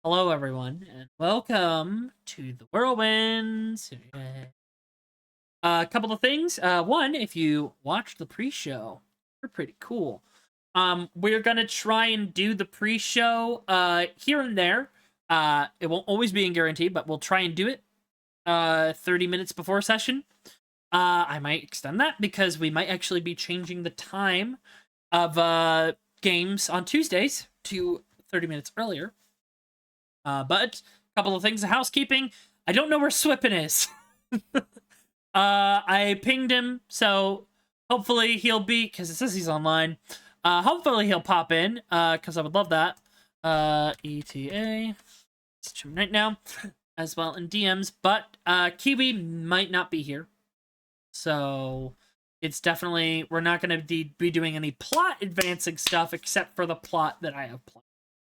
Hello, everyone, and welcome to the Whirlwinds. A couple of things. One, if you watched the pre-show, they're pretty cool. We're gonna try and do the pre-show here and there. It won't always be in guaranteed, but we'll try and do it 30 minutes before session. I might extend that because we might actually be changing the time of games on Tuesdays to 30 minutes earlier. But a couple of things of housekeeping. I don't know where Swippin is. I pinged him, so hopefully he'll be, because it says he's online. Hopefully he'll pop in, because I would love that. ETA. Let's him right now, as well in DMs. But Kiwi might not be here, so it's definitely, we're not going to be doing any plot advancing stuff except for the plot that I have planned,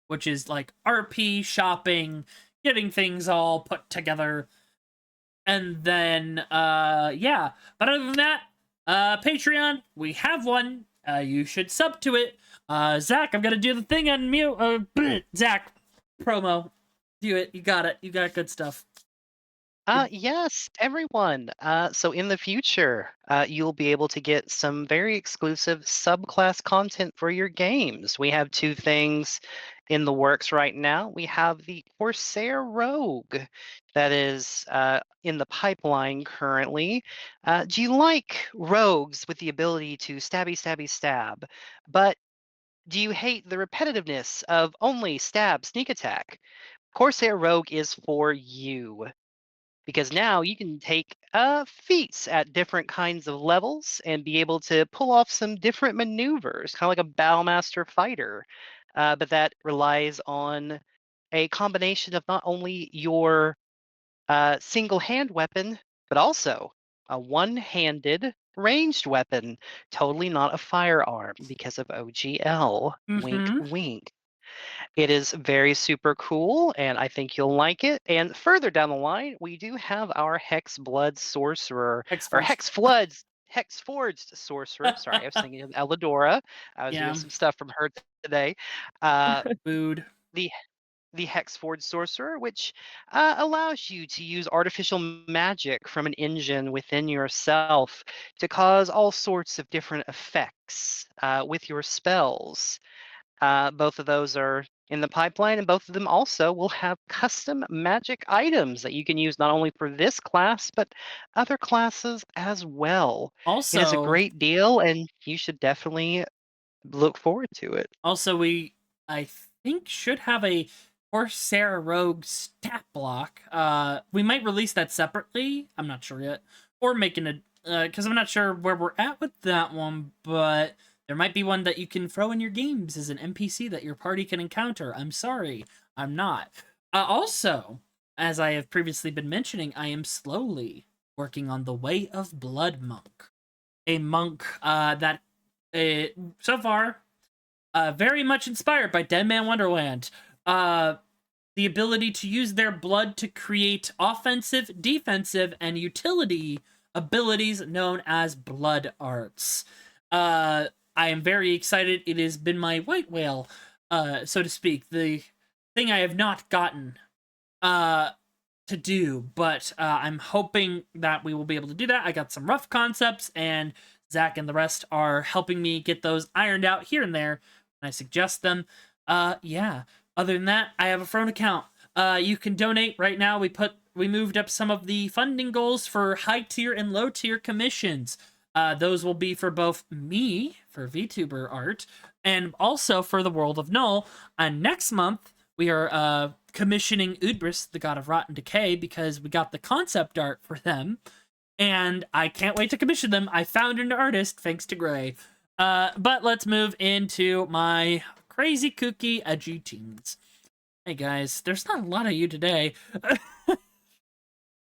which is like RP, shopping, getting things all put together. And then, yeah. But other than that, Patreon, we have one. You should sub to it. Zach, I'm gonna do the thing on mute. Zach, promo. Do it. You got it. You got good stuff. Yes, everyone. So in the future, you'll be able to get some very exclusive subclass content for your games. We have two things in the works right now. We have the Corsair Rogue that is in the pipeline currently. Do you like rogues with the ability to stabby, stabby, stab? But do you hate the repetitiveness of only stab, sneak attack? Corsair Rogue is for you because now you can take feats at different kinds of levels and be able to pull off some different maneuvers, kind of like a Bowmaster fighter, but that relies on a combination of not only your single hand weapon, but also a one-handed ranged weapon, totally not a firearm because of OGL. Wink, Mm-hmm. wink. It is very super cool, and I think you'll like it. And further down the line, we do have our Hex Blood Sorcerer, or X-Forged. Hex Floods, Hex Forged Sorcerer. Sorry, I was thinking of Eladora. I was doing Yeah. some stuff from her today. Uh, Food. the the Hexforged Sorcerer, which allows you to use artificial magic from an engine within yourself to cause all sorts of different effects with your spells. Both of those are in the pipeline, and both of them also will have custom magic items that you can use not only for this class, but other classes as well. It is a Also, great deal, and you should definitely look forward to it. we, I think, should have a Corsair Rogue stat block. We might release that separately. I'm not sure yet. Or making a, because I'm not sure where we're at with that one, but there might be one that you can throw in your games as an NPC that your party can encounter. I'm sorry, I'm not. Also, as I have previously been mentioning, I am slowly working on the Way of Blood Monk, a monk that so far very much inspired by Dead Man Wonderland. Uh, the ability to use their blood to create offensive, defensive, and utility abilities known as blood arts. I am very excited. It has been my white whale, so to speak, the thing I have not gotten uh, to do, but I'm hoping that we will be able to do that. I got some rough concepts, and Zach and the rest are helping me get those ironed out here and there when I suggest them. Yeah. Other than that, I have a Frone account. You can donate right now. We moved up some of the funding goals for high tier and low tier commissions. Those will be for both me for VTuber art and also for the World of Null. And next month we are commissioning Udbris, the god of rot and decay, because we got the concept art for them, and I can't wait to commission them. I found an artist thanks to Gray. But let's move into my crazy kooky edgy teens. Hey guys, there's not a lot of you today.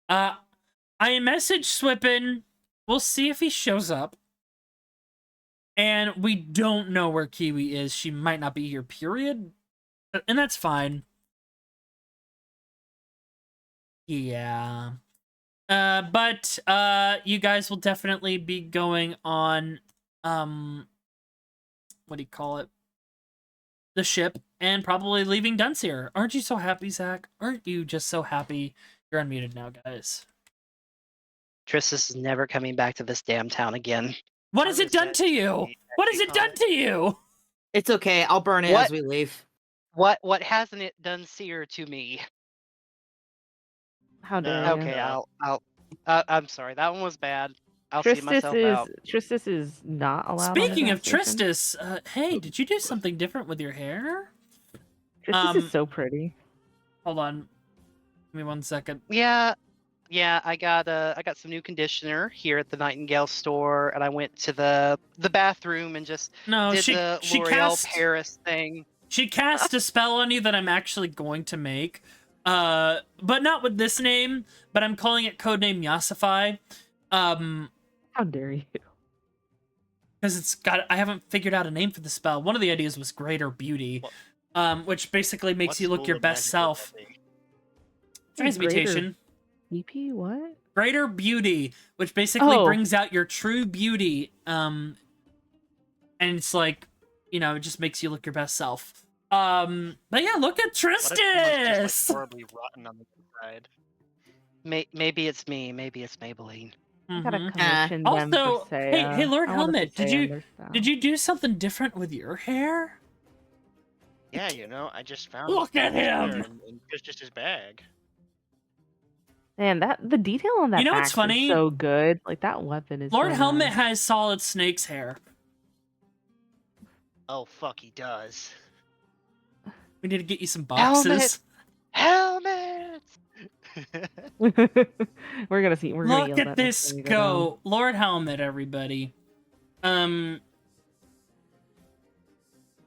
uh, I messaged Swippin. We'll see if he shows up. And we don't know where Kiwi is. She might not be here, period. And that's fine. Yeah. But you guys will definitely be going on what do you call it? the ship and probably leaving Dunsire. Aren't you so happy, Zach? Aren't you just so happy? You're unmuted now, guys. Tristis is never coming back to this damn town again. What has it done to you? What has it done to you? It's okay. I'll burn it What? as we leave. What hasn't it done, Seer, to me? How dare you? Okay, I'm sorry. That one was bad. I'll see myself out. Tristis is not allowed. Speaking on of the gas station. Tristis, hey, did you do something different with your hair? Tristis is so pretty. Hold on, give me 1 second. Yeah, I got some new conditioner here at the Nightingale store, and I went to the bathroom and just did the L'Oreal Paris thing. She cast a spell on you that I'm actually going to make, but not with this name. But I'm calling it codename Yasify. How dare you? Because I haven't figured out a name for the spell. One of the ideas was Greater Beauty, which basically makes you look your best self. Transmutation. EP what? Greater Beauty, which basically brings out your true beauty. And it's like, it just makes you look your best self. But yeah, look at Tristis. Just, like, horribly rotten on the inside. Maybe it's me. Maybe it's Maybelline. Also, hey, Lord Helmet, did you do something different with your hair? Yeah, I just found. Look at him in just his bag. Man, the detail on that. What's funny? Is so good. Like that weapon is. Lord so Helmet nice. has solid snake's hair. Oh fuck, he does. We need to get you some boxes. Helmet. We're gonna see. Look at this go, Lord Helmet, everybody.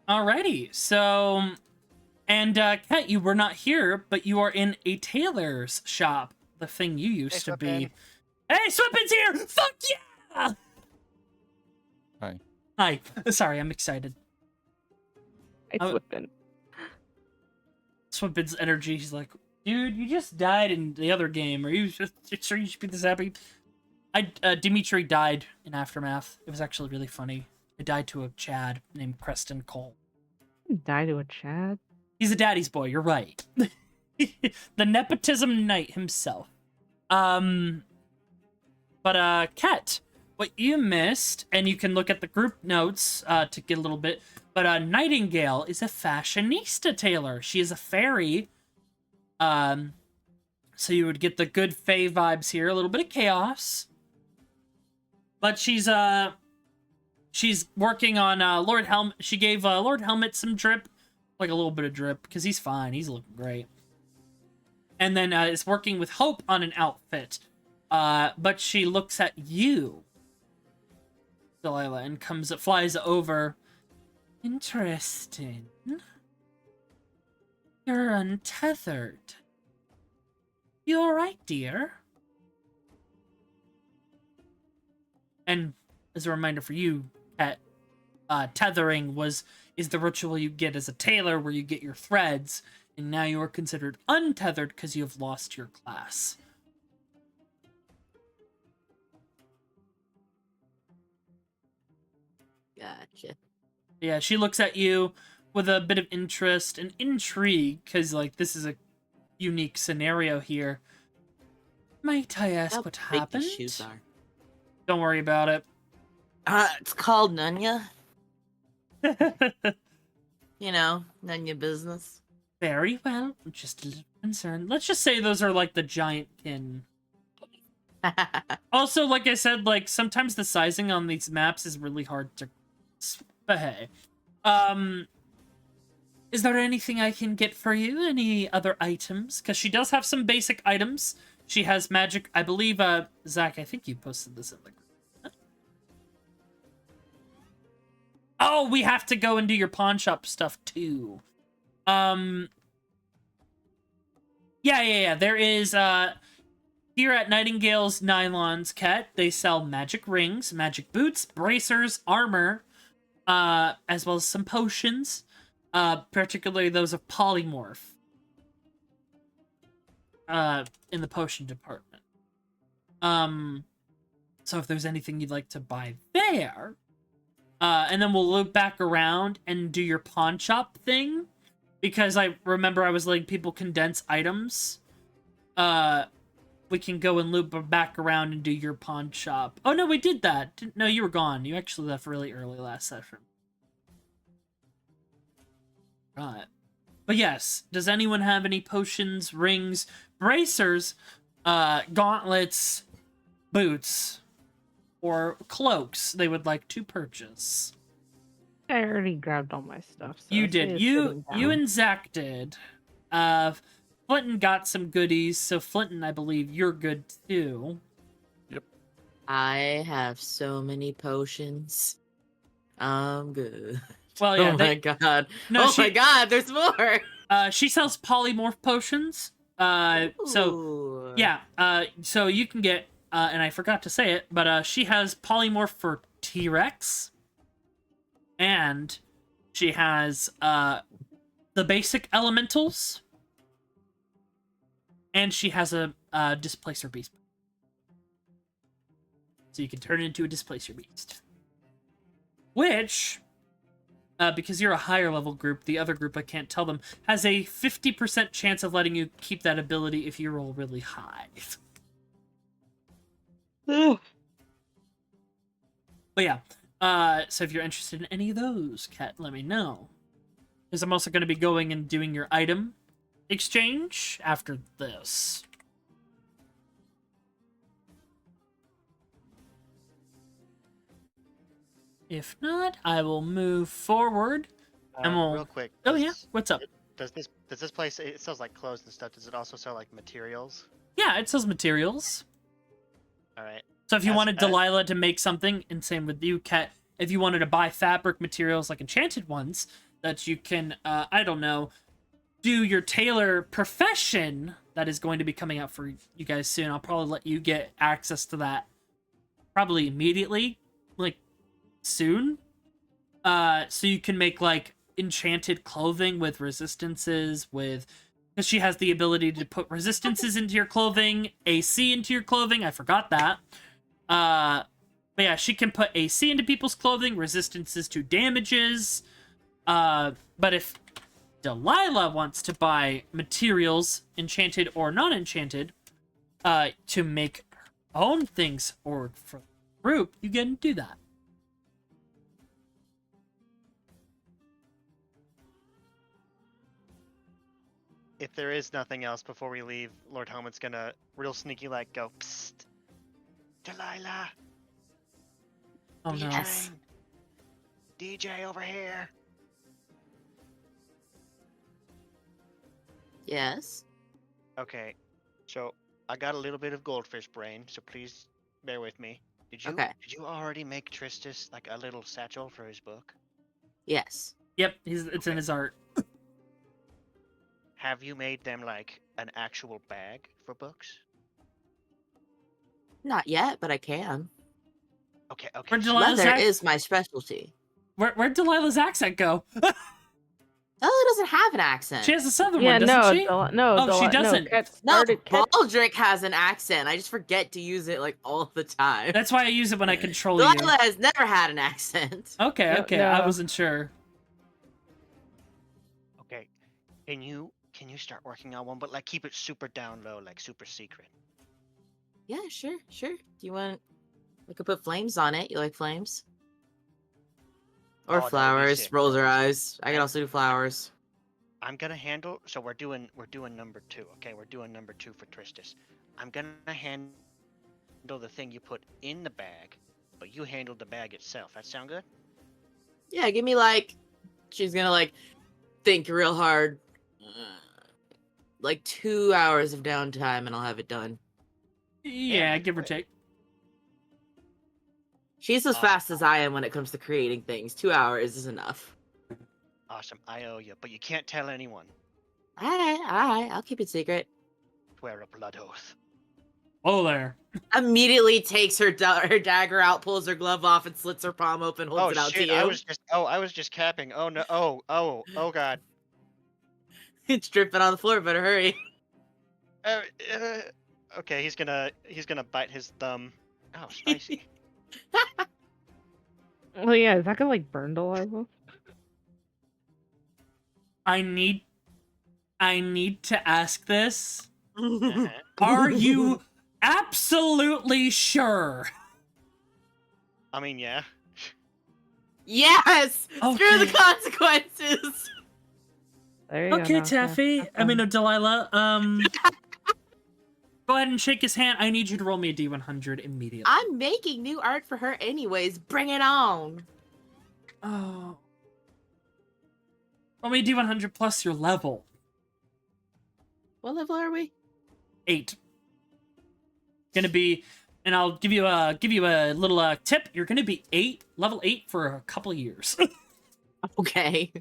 Alrighty, so, and Kat, you were not here, but you are in a tailor's shop, the thing you used to be. Hey, Swipin's here! Fuck yeah! Hi. Hi. Sorry, I'm excited. Hey, Swipin. Swipin's energy, he's like, dude, you just died in the other game. Are you sure you should be this happy? Dimitri died in Aftermath. It was actually really funny. I died to a Chad named Preston Cole. You died to a Chad? He's a daddy's boy, you're right. The nepotism knight himself. But Ket, what you missed, and you can look at the group notes to get a little bit, but Nightingale is a fashionista tailor. She is a fairy. So you would get the good fae vibes here, a little bit of chaos. But she's working on Lord Helmet. She gave Lord Helmet some drip, like a little bit of drip, because he's fine. He's looking great. And then is working with Hope on an outfit. But she looks at you, Delilah, and flies over. Interesting. You're untethered. You alright, dear? And as a reminder for you, Kat, tethering is the ritual you get as a tailor where you get your threads, and now you are considered untethered because you have lost your class. Gotcha. Yeah, she looks at you with a bit of interest and intrigue, because, like, this is a unique scenario here. Might I ask what happened? Shoes are. Don't worry about it. It's called Nunya. Nunya business. Very well. I'm just a little concerned. Let's just say those are, like, the giant kin. Also, like I said, like, sometimes the sizing on these maps is really hard to... But hey. Is there anything I can get for you? Any other items? Because she does have some basic items. She has magic... I believe, Zach, I think you posted this in the group. Oh, we have to go and do your pawn shop stuff, too. Yeah. There is, here at Nightingale's Nylons Cat, they sell magic rings, magic boots, bracers, armor, as well as some potions, particularly those of polymorph, in the potion department. So if there's anything you'd like to buy there, And then we'll loop back around and do your pawn shop thing. Because I remember I was letting people condense items. We can go and loop back around and do your pawn shop. Oh, no, we did that. No, you were gone. You actually left really early last session. Right. But yes, does anyone have any potions, rings, bracers, gauntlets, boots, or cloaks they would like to purchase? I already grabbed all my stuff. So You I did. say it's You sitting down. and Zach did. Flinton got some goodies, so Flinton, I believe you're good too. I have so many potions. I'm good. Well, yeah. Oh my god. No, my god, there's more. She sells polymorph potions. So Ooh. yeah. So you can get. And I forgot to say it, but she has polymorph for T-Rex, and she has the basic elementals, and she has a displacer beast. So you can turn it into a displacer beast. Which, because you're a higher level group, the other group I can't tell them, has a 50% chance of letting you keep that ability if you roll really high. But yeah, so if you're interested in any of those, Kat, let me know. Because I'm also going to be going and doing your item exchange after this. If not, I will move forward. And we'll... Real quick. Oh yeah, what's up? Does this place, it sells like clothes and stuff? Does it also sell like materials? Yeah, it sells materials. All right. So if you As- wanted as- Delilah to make something, and same with you, Kat, if you wanted to buy fabric materials like enchanted ones, that you can, I don't know, do your tailor profession that is going to be coming out for you guys soon. I'll probably let you get access to that probably immediately, like soon. So you can make like enchanted clothing with resistances, with because she has the ability to put resistances into your clothing, AC into your clothing. I forgot that. But yeah, she can put AC into people's clothing, resistances to damages. But if Delilah wants to buy materials, enchanted or non-enchanted, to make her own things or for the group, you can do that. If there is nothing else before we leave, Lord Helmet's gonna real sneaky like go, psst, Delilah. Oh no. Yes. DJ over here. Yes. Okay, so I got a little bit of goldfish brain, so please bear with me. Did you Okay. did you already make Tristis like a little satchel for his book? Yes. Yep, it's in his art. Have you made them like an actual bag for books? Not yet, but I can. Okay, okay. Where'd so- Delilah's Leather ac- is my specialty. Where'd Delilah's accent go? Delilah doesn't have an accent. She has a southern Yeah, one, doesn't she? no, she doesn't. No, Kat No, started, Kat- Baldric has an accent. I just forget to use it like all the time. That's why I use it when I control you. Delilah has never had an accent. Okay, No, okay, I no. wasn't sure. Okay, can you start working on one, but like keep it super down low, like super secret. Yeah, sure. Do you want? We could put flames on it. You like flames? Or Oh, that would be flowers. sick. Rolls her eyes. I can also do flowers. I'm gonna handle. So we're doing number 2. Okay, we're doing number 2 for Tristis. I'm gonna handle the thing you put in the bag, but you handle the bag itself. That sound good? Yeah, give me like. She's gonna like think real hard. Like 2 hours of downtime, and I'll have it done. Yeah, that's give or great. take. She's as fast as I am when it comes to creating things. 2 hours is enough. Awesome. I owe you, but you can't tell anyone. All right. I'll keep it secret. Swear a blood oath. Oh, there. Immediately takes her her dagger out, pulls her glove off, and slits her palm open, holds Oh it out shit! to you. I was just capping. Oh no! Oh god! It's dripping on the floor. Better hurry. Uh, okay, he's gonna bite his thumb. Oh, spicy. Oh yeah, is that gonna like burn Delilah? I need to ask this. Uh-huh. Are you absolutely sure? I mean, yeah. Yes! Screw the Okay. consequences! There you go. Okay, now. Taffy. Have I mean, fun. Delilah. Go ahead and shake his hand. I need you to roll me a D100 immediately. I'm making new art for her anyways. Bring it on. Oh. Roll me a D100 plus your level. What level are we? 8. Gonna be, and I'll give you a little tip. You're gonna be level 8 for a couple years. Okay.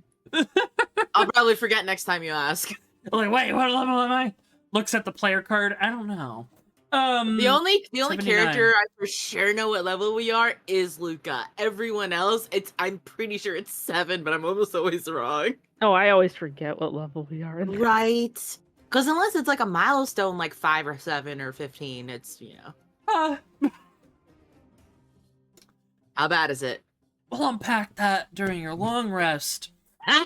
I'll probably forget next time you ask. Like, wait, what level am I? Looks at the player card. I don't know. The only 79. character I for sure know what level we are is Luca. Everyone else, I'm pretty sure it's 7, but I'm almost always wrong. Oh, I always forget what level we are in. Right. Because unless it's like a milestone like 5 or 7 or 15, it's, Uh, How bad is it? we'll unpack that during your long rest. Oh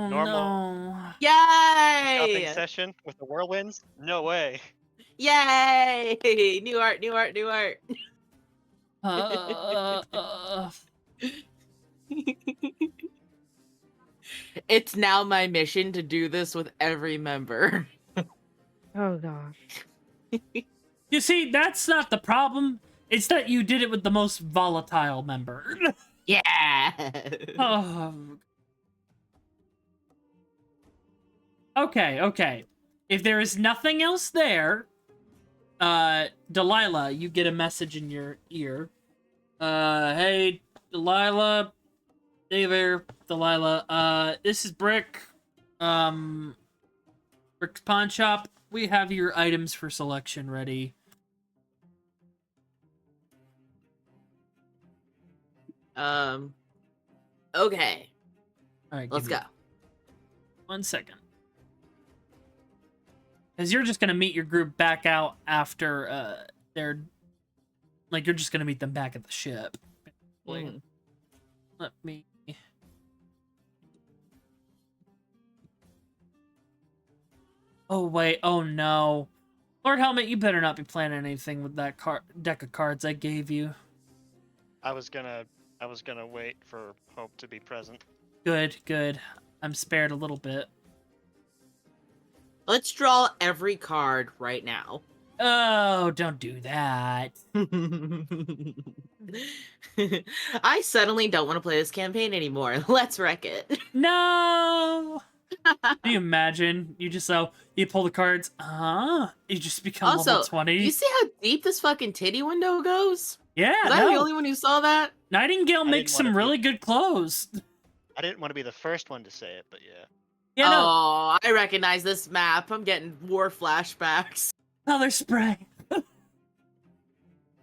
Normal. no. Shopping Yay! session with the Whirlwinds? No way. Yay! New art, new art, new art. It's now my mission to do this with every member. Oh gosh. You see, that's not the problem. It's that you did it with the most volatile member. Yeah. Oh. Okay. If there is nothing else there, Delilah, you get a message in your ear. Hey, Delilah. Hey there, Delilah. This is Brick. Brick's Pawn Shop. We have your items for selection ready. Okay. All right, Let's give me go. 1 second. Because you're just gonna meet your group back out after they're like you're just gonna meet them back at the ship. Mm. Let me. Oh wait! Oh no! Lord Helmet, you better not be planning anything with that deck of cards I gave you. I was gonna wait for Hope to be present. Good. I'm spared a little bit. Let's draw every card right now. Oh, don't do that. I suddenly don't want to play this campaign anymore. Let's wreck it. No! Can you imagine? You just you pull the cards. You just become Also, level 20. you see how deep this fucking titty window goes? Yeah, Was I the only one who saw that? Nightingale makes didn't wanna some be- really good clothes. I didn't want to be the first one to say it, but yeah. Yeah, no. Oh, I recognize this map. I'm getting war flashbacks. Color spray.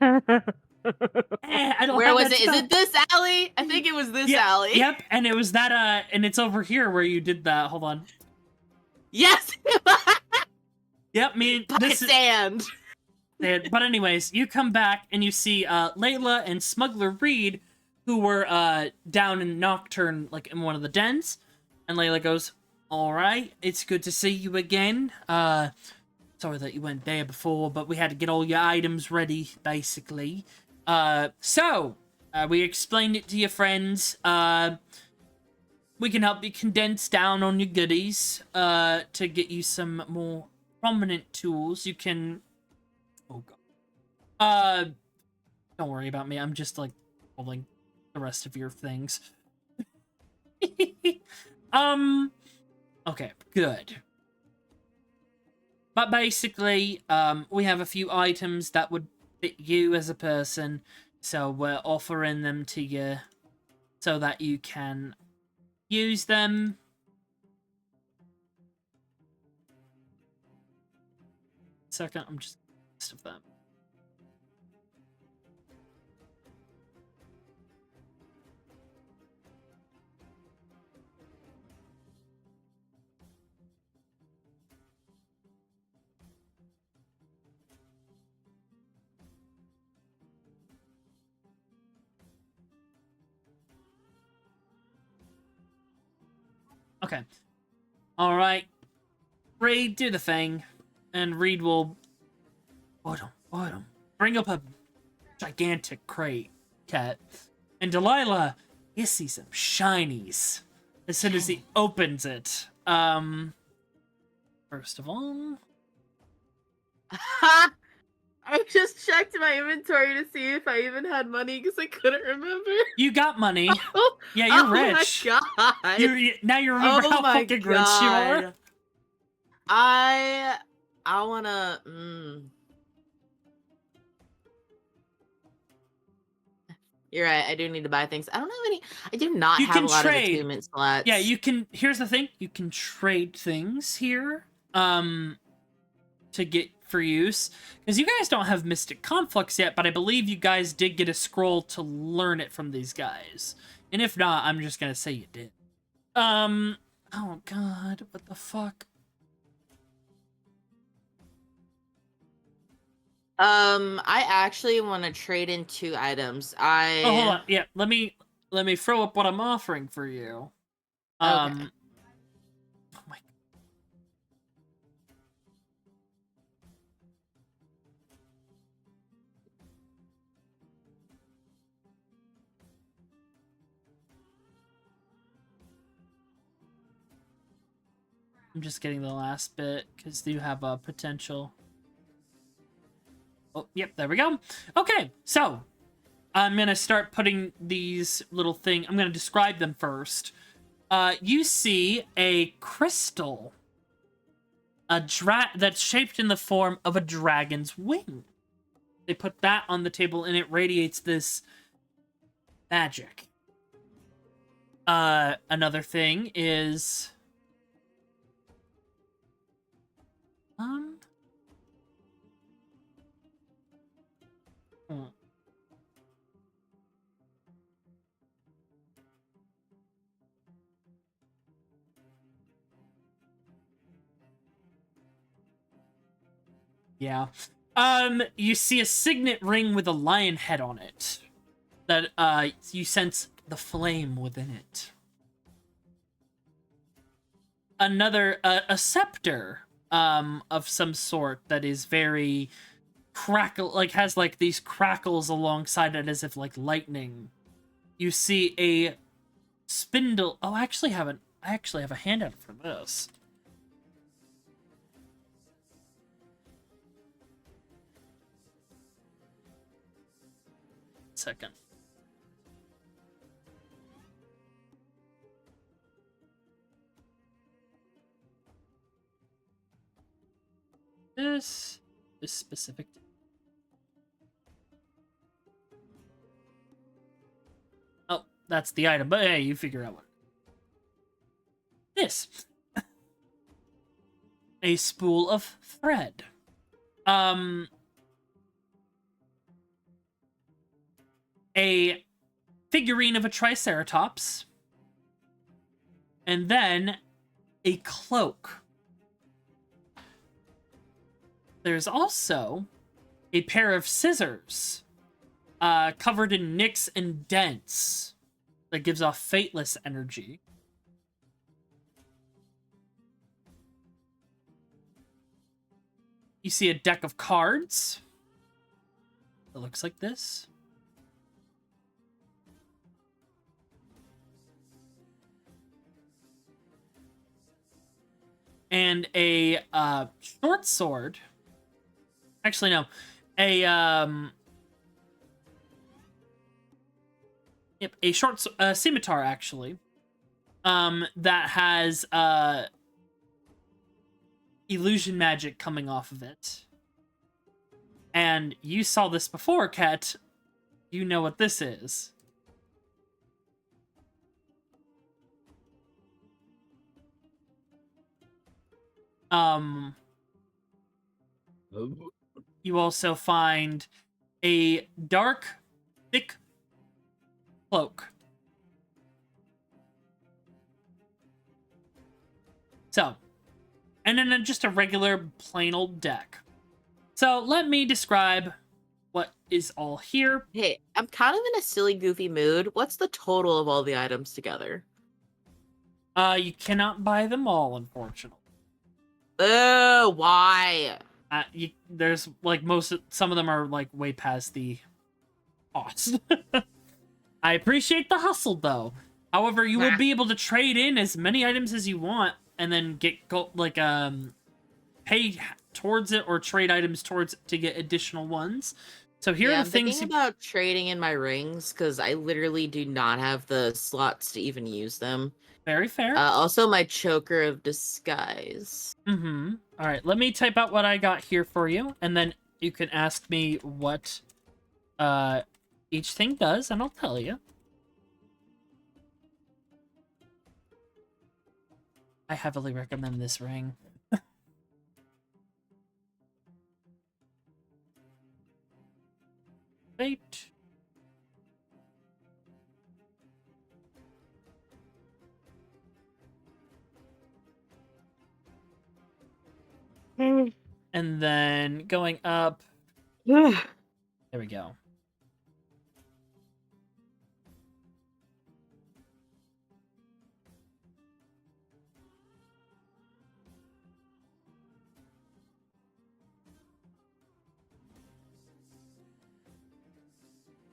I don't Where have was that it? Is spell. it this alley? I think it was this Yeah, alley. Yep, and it was that, and it's over here where you did that. Hold on. Yes! Yep, this is... sand. But anyways, you come back and you see Layla and Smuggler Reed, who were down in Nocturne, like in one of the dens. And Layla goes, "All right, it's good to see you again. Sorry that you weren't there before, but we had to get all your items ready, basically. So we explained it to your friends. We can help you condense down on your goodies to get you some more prominent tools. You can... Oh, God. Don't worry about me. I'm just, like, holding the rest of your things. Okay, good. But basically, we have a few items that would fit you as a person, so we're offering them to you so that you can use them. Second, I'm just list of them. Okay. All right. Reed, do the thing, and Reed will bring up a gigantic crate, Cat, and Delilah, you see some shinies as soon as he opens it. First of all, I just checked my inventory to see if I even had money because I couldn't remember. you got money. Oh, Yeah, you're oh rich. my god! Now you remember Oh how my fucking rich you are. God. I wanna. You're right. I do need to buy things. I don't have any. I do not You have can a lot trade. of attunement slots. Yeah, you can. Here's the thing: you can trade things here, to get for use, because you guys don't have Mystic Conflux yet. But I believe you guys did get a scroll to learn it from these guys, and if not, I'm just gonna say you did. Oh God, what the fuck? I actually want to trade in 2 items. Oh, hold on. Yeah, let me throw up what I'm offering for you. Okay. Oh my. I'm just getting the last bit because you have a potential. Oh, yep, there we go. Okay, so I'm gonna start putting these little thing. I'm gonna describe them first. You see a crystal, that's shaped in the form of a dragon's wing. They put that on the table, and it radiates this magic. Another thing is hmm. Yeah. You see a signet ring with a lion head on it. That, you sense the flame within it. Another, a scepter, of some sort that is very has, like, these crackles alongside it as if, like, lightning. You see a spindle. Oh, I actually have a handout for this. Second. This is specific. Oh, that's the item, but hey, you figure out what. This. A spool of thread. A figurine of a Triceratops. And then a cloak. There's also a pair of scissors, covered in nicks and dents, that gives off fateless energy. You see a deck of cards that looks like this. And a short sword. Actually, no. A short scimitar, actually. That has illusion magic coming off of it. And you saw this before, Ket. You know what this is. You also find a dark, thick cloak. So, and then just a regular plain old deck. So let me describe what is all here. Hey, I'm kind of in a silly, goofy mood. What's the total of all the items together? You cannot buy them all, unfortunately. Why? There's like some of them are like way past the cost. I appreciate the hustle though. However, you will be able to trade in as many items as you want and then pay towards it or trade items towards it to get additional ones. So here are the I'm things thinking about trading in my rings because I literally do not have the slots to even use them. Very fair. Also, my choker of disguise. Mm-hmm. All right, let me type out what I got here for you, and then you can ask me what each thing does, and I'll tell you. I heavily recommend this ring. Wait. And then going up. There we go.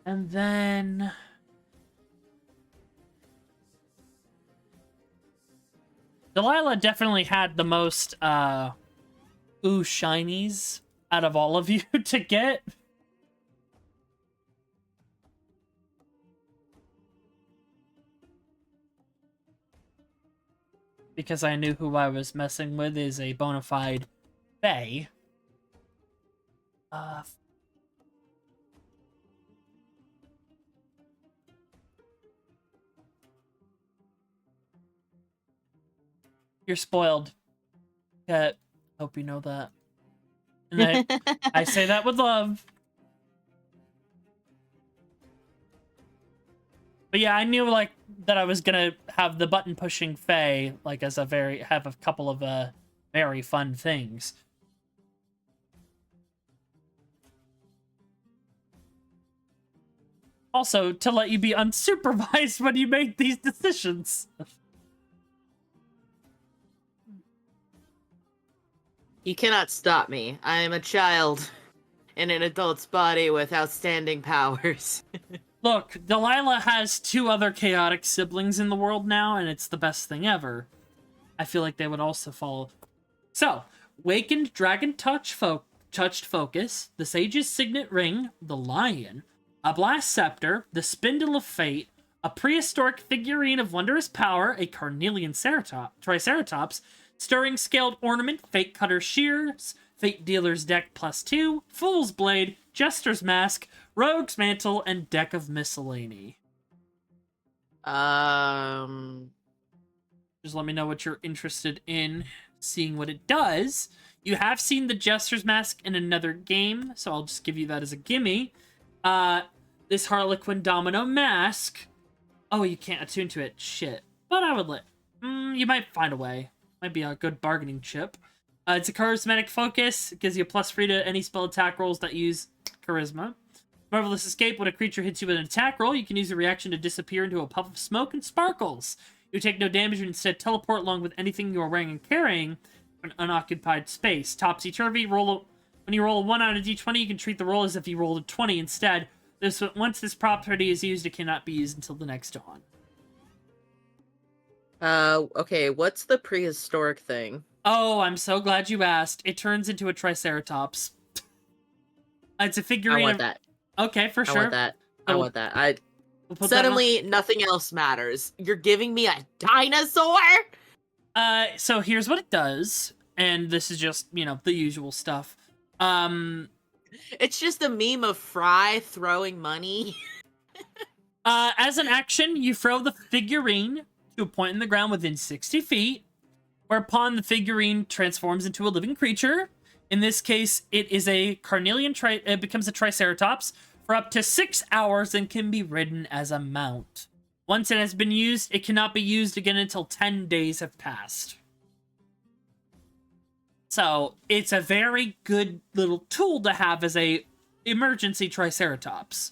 And then Delilah definitely had the most shinies out of all of you to get. Because I knew who I was messing with is a bona fide fae. You're spoiled. Cat. Hope you know that. And I say that with love. But yeah, I knew like that I was gonna have the button pushing fae like as have a couple of very fun things. Also, to let you be unsupervised when you make these decisions. You cannot stop me. I am a child in an adult's body with outstanding powers. Look, Delilah has 2 other chaotic siblings in the world now, and it's the best thing ever. I feel like they would also follow. So, Wakened Dragon Touched Focus, the Sage's Signet Ring, the Lion, a Blast Scepter, the Spindle of Fate, a prehistoric figurine of wondrous power, a carnelian Triceratops, Stirring Scaled Ornament, Fate Cutter Shears, Fate Dealer's Deck +2, Fool's Blade, Jester's Mask, Rogue's Mantle, and Deck of Miscellany. Just let me know what you're interested in seeing what it does. You have seen the Jester's Mask in another game, so I'll just give you that as a gimme. This Harlequin Domino Mask. Oh, you can't attune to it. Shit. But I would let... you might find a way. Might be a good bargaining chip. It's a charismatic focus. It gives you a +3 to any spell attack rolls that use charisma. Marvelous Escape. When a creature hits you with an attack roll, you can use a reaction to disappear into a puff of smoke and sparkles. You take no damage and instead teleport along with anything you are wearing and carrying an unoccupied space. Topsy-turvy. When you roll a 1 on a d20, you can treat the roll as if you rolled a 20 instead. Once this property is used, it cannot be used until the next dawn. Okay, what's the prehistoric thing? Oh, I'm so glad you asked. It turns into a Triceratops. It's a figurine. I want that. Okay, for sure. I want that. I want that. We'll Suddenly, nothing else matters. You're giving me a dinosaur? So here's what it does, and this is just, the usual stuff. It's just a meme of Fry throwing money. As an action, you throw the figurine to a point in the ground within 60 feet, whereupon the figurine transforms into a living creature. In this case, it is a carnelian it becomes a Triceratops for up to 6 hours and can be ridden as a mount. Once it has been used, it cannot be used again until 10 days have passed. So, it's a very good little tool to have as a emergency Triceratops.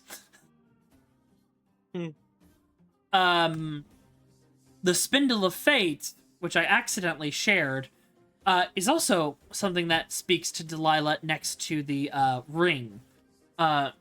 the Spindle of Fate, which I accidentally shared, is also something that speaks to Delilah next to the ring.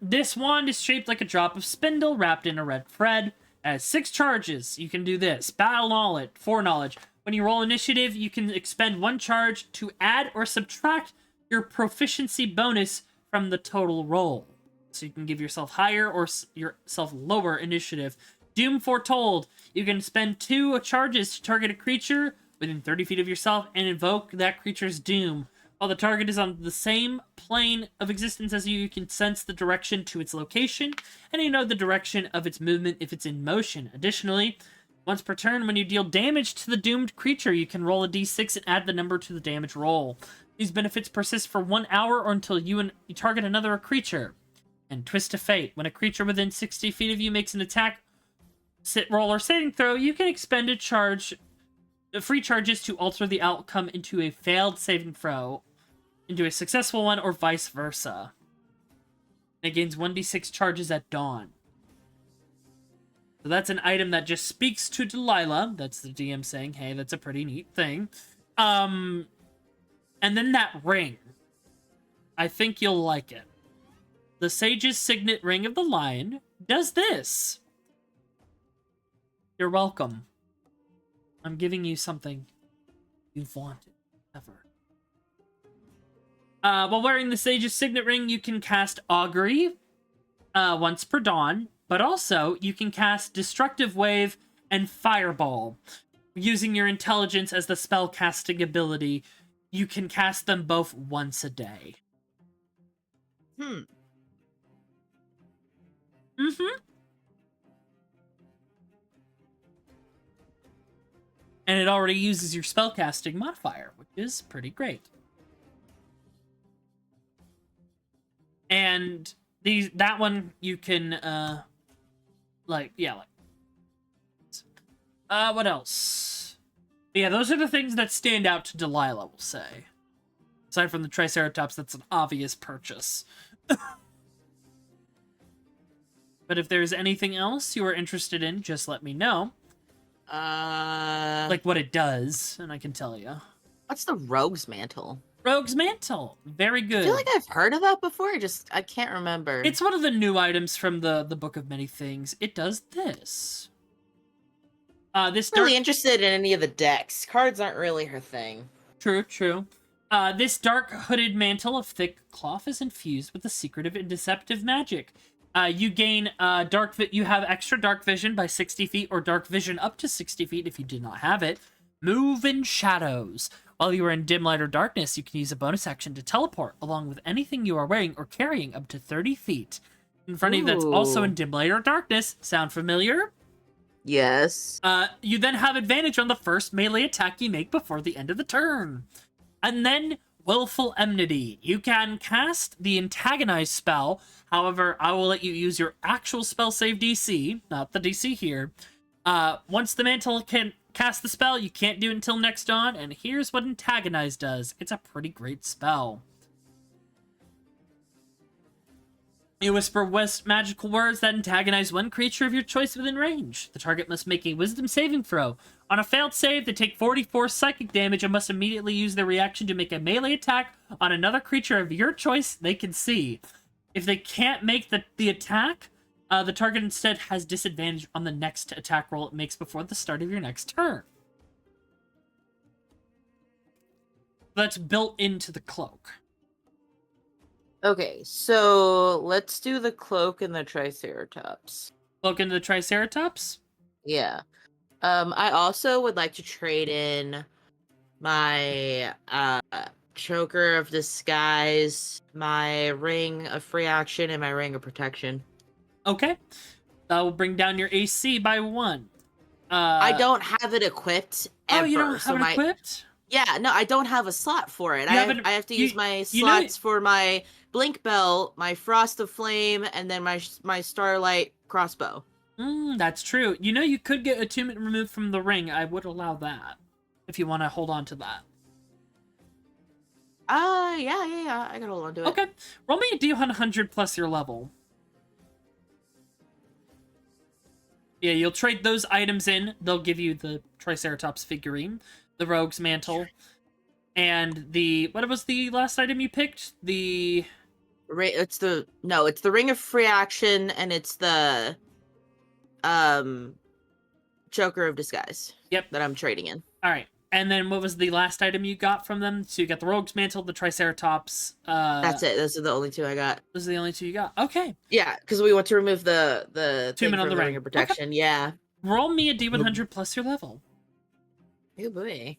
This wand is shaped like a drop of spindle wrapped in a red thread. It has 6 charges. You can do this. Battle knowledge, foreknowledge. When you roll initiative, you can expend 1 charge to add or subtract your proficiency bonus from the total roll. So you can give yourself higher or yourself lower initiative. Doom Foretold. You can spend 2 charges to target a creature within 30 feet of yourself and invoke that creature's doom. While the target is on the same plane of existence as you can sense the direction to its location, and you know the direction of its movement if it's in motion. Additionally, once per turn, when you deal damage to the doomed creature, you can roll a d6 and add the number to the damage roll. These benefits persist for 1 hour or until you target another creature. And Twist of Fate. When a creature within 60 feet of you makes an attack, roll, or saving throw, you can expend free charges to alter the outcome into a failed saving throw into a successful one, or vice versa. And it gains 1d6 charges at dawn. So that's an item that just speaks to Delilah. That's the DM saying, hey, that's a pretty neat thing. And then that ring. I think you'll like it. The Sage's Signet Ring of the Lion does this. You're welcome. I'm giving you something you've wanted ever. While wearing the Sage's Signet Ring, you can cast Augury once per dawn, but also you can cast Destructive Wave and Fireball. Using your intelligence as the spell casting ability, you can cast them both once a day. Mm-hmm. And it already uses your spellcasting modifier, which is pretty great. And that one you can what else? But yeah, those are the things that stand out to Delilah, we'll say. Aside from the Triceratops, that's an obvious purchase. But if there's anything else you are interested in, just let me know. Like what it does, and I can tell you. What's the Rogue's Mantle? Rogue's Mantle. Very good. I feel like I've heard of that before. I can't remember. It's one of the new items from the Book of Many Things. It does this. This really interested in any of the decks. Cards aren't really her thing. True. This dark hooded mantle of thick cloth is infused with the secretive and deceptive magic. You gain you have extra dark vision by 60 feet, or dark vision up to 60 feet if you did not have it. Move in shadows. While you are in dim light or darkness, you can use a bonus action to teleport along with anything you are wearing or carrying up to 30 feet in front of you that's also in dim light or darkness. Sound familiar? Yes. You then have advantage on the first melee attack you make before the end of the turn. And then Willful Enmity. You can cast the Antagonize spell. However, I will let you use your actual spell save DC, not the DC here. Once the mantle can cast the spell, you can't do it until next dawn, and here's what Antagonize does. It's a pretty great spell. You whisper magical words that antagonize one creature of your choice within range. The target must make a wisdom saving throw. On a failed save, they take 44 psychic damage and must immediately use their reaction to make a melee attack on another creature of your choice they can see. If they can't make the attack, the target instead has disadvantage on the next attack roll it makes before the start of your next turn. That's built into the cloak. Okay, so let's do the cloak and the Triceratops. Cloak and the Triceratops? Yeah. I also would like to trade in my Choker of Disguise, my Ring of Free Action, and my Ring of Protection. Okay. That will bring down your AC by 1. I don't have it equipped ever. Oh, you don't have it equipped? Yeah, no, I don't have a slot for it. I have to use my slots for my Blink Bell, my Frost of Flame, and then my Starlight Crossbow. That's true. You know, you could get attunement removed from the ring. I would allow that if you want to hold on to that. Yeah. I can hold on to it. Okay. Roll me a D100 plus your level. Yeah, you'll trade those items in. They'll give you the Triceratops figurine, the Rogue's Mantle, and the... What was the last item you picked? The... It's the Ring of Free Action, and it's the Joker of Disguise. Yep. That I'm trading in. All right. And then what was the last item you got from them? So you got the Rogue's Mantle, the Triceratops. That's it. Those are the only two I got. Those are the only two you got. Okay. Yeah, because we want to remove the thing Attunement on from the Ring ring. of Protection. Okay. Yeah. Roll me a D100 plus your level. Oh boy.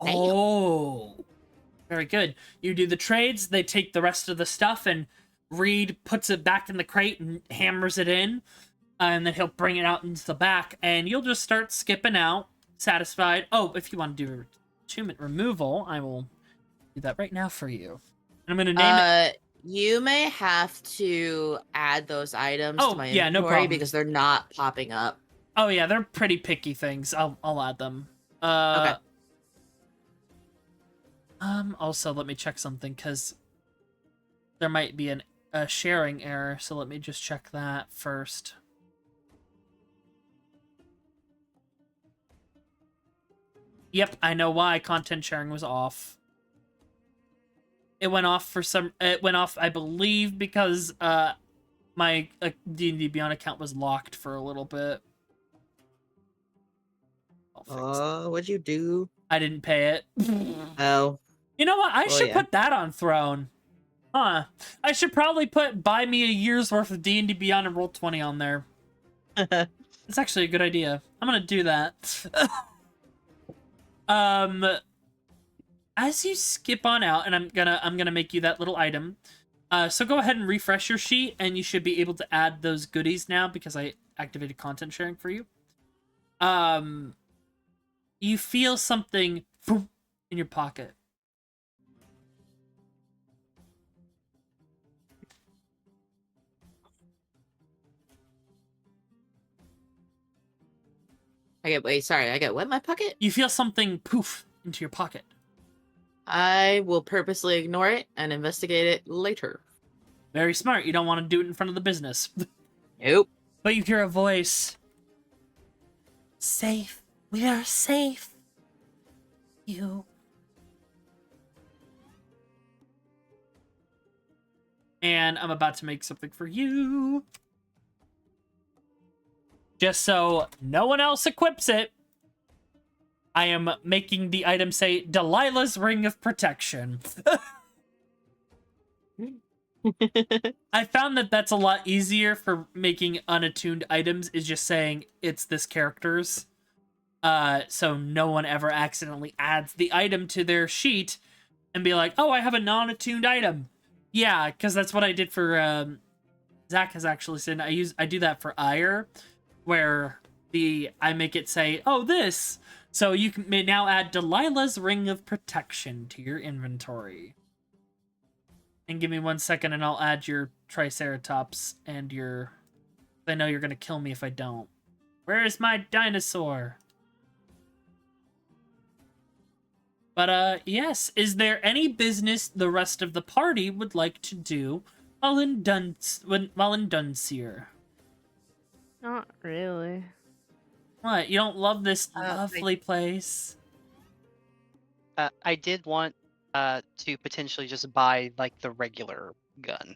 Damn. Oh. Very good. You do the trades, they take the rest of the stuff, and Reed puts it back in the crate and hammers it in, and then he'll bring it out into the back, and you'll just start skipping out, satisfied. Oh, if you want to do attunement removal, I will do that right now for you. And I'm going to name it... You may have to add those items to my yeah, no inventory problem. because they're not popping up. Oh, yeah, they're pretty picky things. I'll add them. Okay. Also, let me check something, because there might be a sharing error, so let me just check that first. Yep, I know why content sharing was off. It went off I believe, because my D&D Beyond account was locked for a little bit. What'd you do? I didn't pay it. Oh. You know what? I should yeah. put that on Throne. Huh. I should probably buy me a year's worth of D&D Beyond and Roll20 on there. It's actually a good idea. I'm gonna do that. As you skip on out, and I'm gonna make you that little item. So go ahead and refresh your sheet, and you should be able to add those goodies now because I activated content sharing for you. You feel something in your pocket. I get what in my pocket? You feel something poof into your pocket. I will purposely ignore it and investigate it later. Very smart. You don't want to do it in front of the business. Nope. But you hear a voice. Safe. We are safe. You. And I'm about to make something for you. Just so no one else equips it, I am making the item say Delilah's Ring of Protection. I found that that's a lot easier for making unattuned items, is just saying it's this character's. So no one ever accidentally adds the item to their sheet and be like, oh, I have a non-attuned item. Yeah, because that's what I did for, Zach has actually said, I do that for Ire, where I make it say, oh, this. So you may now add Delilah's Ring of Protection to your inventory. And give me 1 second and I'll add your Triceratops and your... I know you're going to kill me if I don't. Where's my dinosaur? But, yes. Is there any business the rest of the party would like to do while in Dunseer? Not really. What? You don't love this lovely place? I did want to potentially just buy like the regular gun.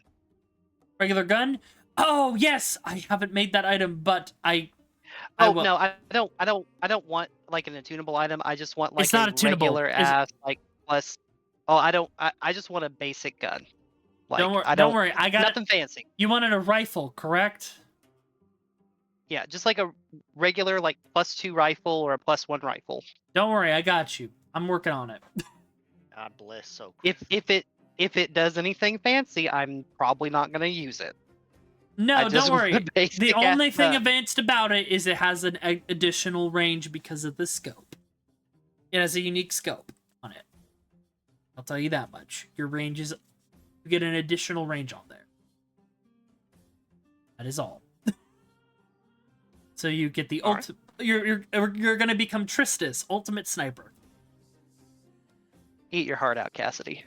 Regular gun? Oh yes, I haven't made that item, but I no, I don't want like an attunable item. I just want like it's not a attunable. regular ass like plus. Oh, I just want a basic gun. Like, don't worry. I got nothing fancy. You wanted a rifle, correct? Yeah, just like a regular like +2 rifle or a +1 rifle. Don't worry, I got you. I'm working on it. God bless. So if it does anything fancy, I'm probably not gonna use it. No, don't worry. The only thing gun. advanced about it is it has an additional range because of the scope. It has a unique scope on it. I'll tell you that much. Your range is... You get an additional range on there. That is all. So you get the ultimate... You're gonna become Tristis, ultimate sniper. Eat your heart out, Cassidy.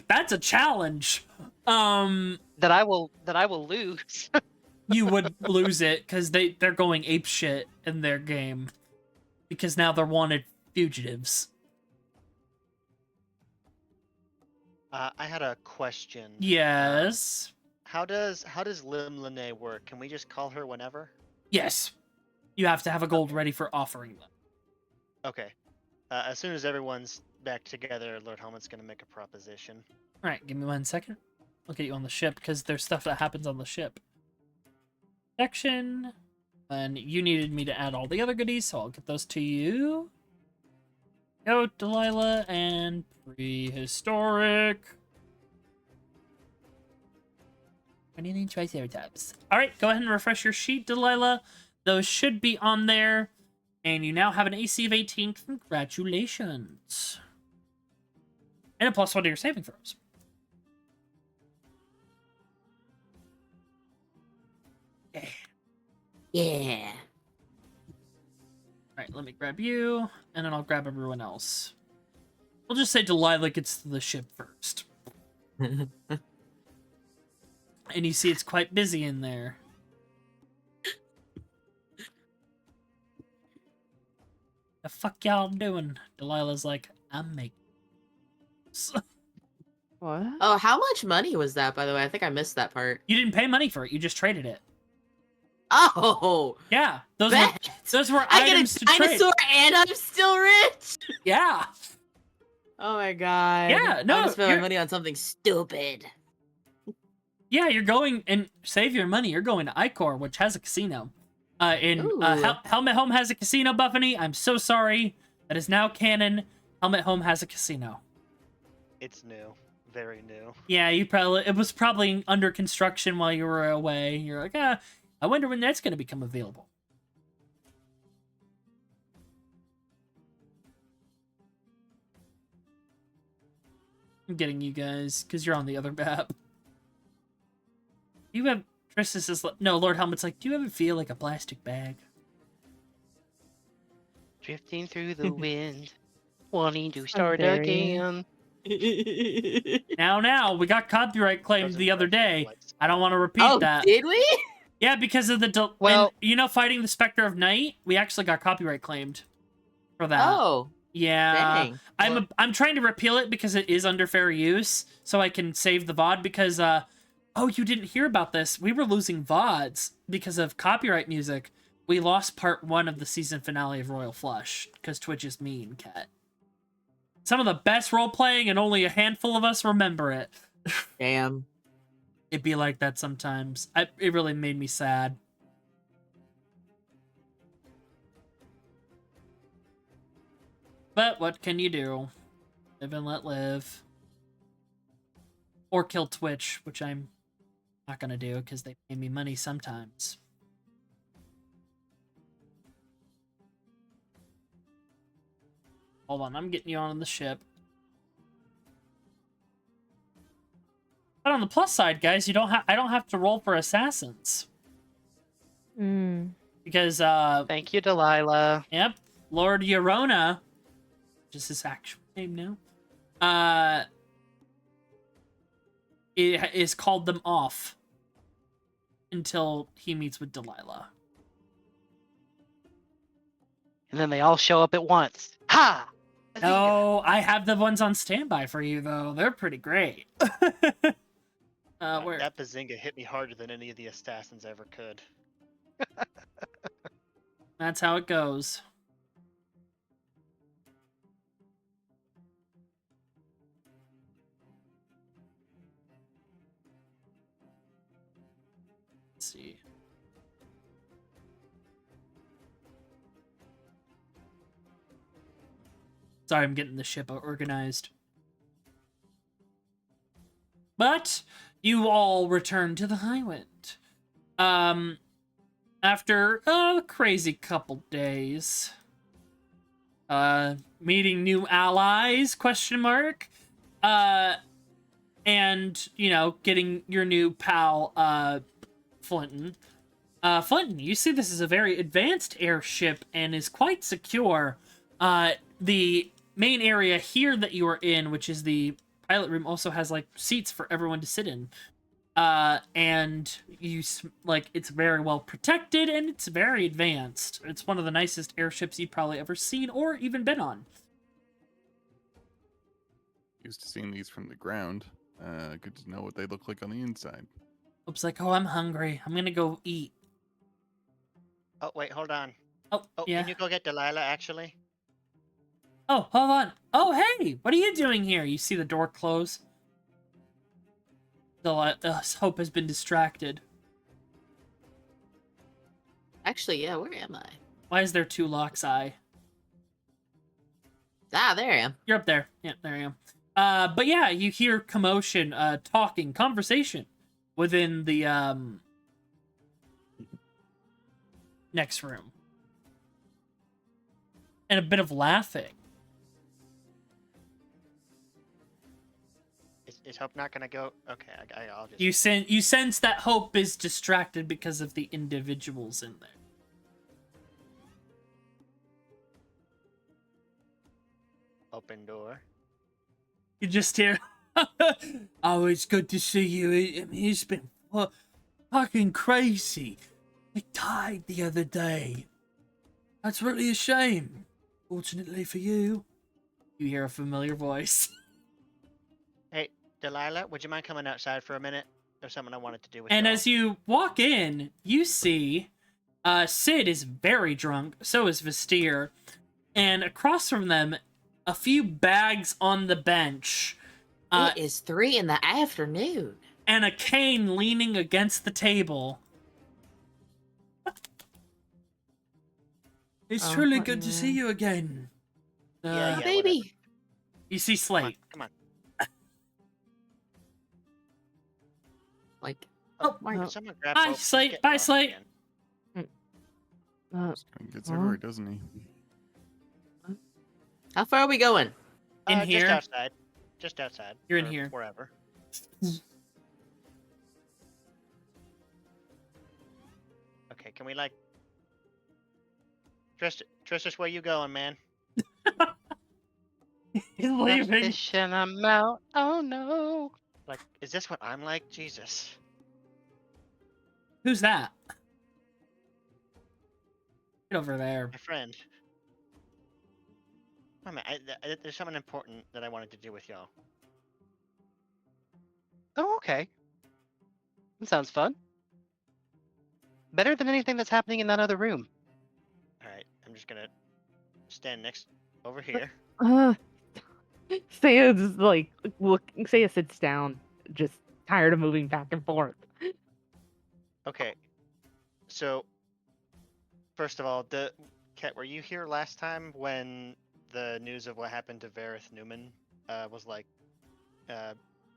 that's a challenge. That I will lose. You would lose it because they're going ape shit in their game because now they're wanted fugitives. I had a question. Yes. How does Lim Lene work? Can we just call her whenever? Yes. You have to have a gold ready for offering them. Okay. As soon as everyone's back together, Lord Helmet's gonna make a proposition. All right, give me 1 second. I'll get you on the ship because there's stuff that happens on the ship. Section. And you needed me to add all the other goodies, so I'll get those to you. Go, Delilah, and prehistoric. Anything Triceratops. All right, go ahead and refresh your sheet, Delilah. Those should be on there. And you now have an AC of 18. Congratulations. And a +1 to your saving throws. Yeah. Alright, let me grab you, and then I'll grab everyone else. We'll just say Delilah gets to the ship first. And you see it's quite busy in there. The fuck y'all doing? Delilah's like, I'm making... What? Oh, how much money was that, by the way? I think I missed that part. You didn't pay money for it, you just traded it. Oh! Yeah, those Bet. were I items get to a trade. dinosaur and I'm still rich! Yeah. Oh my god. Yeah, no, I'm gonna spend my you're- money on something stupid. Yeah, you're going and save your money. You're going to Ikor, which has a casino. Ooh. Helmet Home has a casino, Buffany. I'm so sorry. That is now canon. Helmet Home has a casino. It's new. Very new. Yeah, it was probably under construction while you were away. You're like, I wonder when that's going to become available. I'm getting you guys, because you're on the other map. You have... Tristis is... No, Lord Helmet's like, do you ever feel like a plastic bag? Drifting through the wind, wanting to start dare again. Now, we got copyright claimed Doesn't the other pressure day. flights. I don't want to repeat Oh, that. did we? Yeah, because of the... Well- fighting the Spectre of Night, we actually got copyright claimed for that. Oh, Yeah. dang. I'm trying to repeal it because it is under fair use, so I can save the VOD because, oh, you didn't hear about this. We were losing VODs because of copyright music. We lost part 1 of the season finale of Royal Flush because Twitch is mean, Cat. Some of the best role-playing and only a handful of us remember it. Damn. It'd be like that sometimes. It really made me sad. But what can you do? Live and let live. Or kill Twitch, which I'm not gonna do because they pay me money sometimes. Hold on, I'm getting you on the ship. But on the plus side, guys, I don't have to roll for assassins. Because Thank you, Delilah. yep, Lord Yorona, which is his actual name now, is called them off until he meets with Delilah. And then they all show up at once. Ha! Oh, I have the ones on standby for you though. They're pretty great. Where? That Bazinga hit me harder than any of the assassins ever could. That's how it goes. Let's see. Sorry, I'm getting the ship organized. But you all return to the Highwind. After a crazy couple days. Meeting new allies, question mark. And, you know, getting your new pal, Flinton. Flinton, you see this is a very advanced airship and is quite secure. The main area here that you are in, which is the pilot room also has like seats for everyone to sit in. And like it's very well protected and it's very advanced. It's one of the nicest airships you've probably ever seen or even been on. Used to seeing these from the ground. Good to know what they look like on the inside. Hope's like, oh, I'm hungry. I'm gonna go eat. Oh wait, hold on. Oh, Oh, yeah. can you go get Delilah? Actually. Oh, hold on. Oh, hey, what are you doing here? You see the door close. Hope has been distracted. Actually, yeah, where am I? Why is there two locks eye? Ah, there I am. You're up there. Yeah, there I am. But yeah, you hear commotion, talking, conversation within the next room. And a bit of laughing. Is Hope not gonna go? Okay, I'll just. You sense that Hope is distracted because of the individuals in there. Open door. You just hear, oh, it's good to see you. I mean, it's been fucking crazy. I died the other day. That's really a shame. Fortunately for you. You hear a familiar voice. Hey, Delilah, would you mind coming outside for a minute? There's something I wanted to do with And y'all. as you walk in, you see Sid is very drunk. So is Vestir. And across from them, a few bags on the bench. It is 3 in the afternoon. And a cane leaning against the table. It's truly good to see you again. Yeah, Baby. You see Slate. Come on. Like, Oh, my could someone grab Bye, Hope? She's Slate. getting Bye, lost Slate. again. Just kind of gets everywhere, doesn't he? how far are we going? In here? Just outside. Just outside. You're in or here. Wherever. Okay, can we like... Tristus, where you going, man? He's The leaving. fish and I'm out. Oh no. Like, is this what I'm like? Jesus. Who's that? Get over there. My friend. Oh, man, there's something important that I wanted to do with y'all. Oh, okay. That sounds fun. Better than anything that's happening in that other room. Alright, I'm just gonna stand next... over here. Saya's like, look, Saya sits down, just tired of moving back and forth. Okay. So, first of all, Kat, were you here last time when the news of what happened to Vareth Newman was like Oh,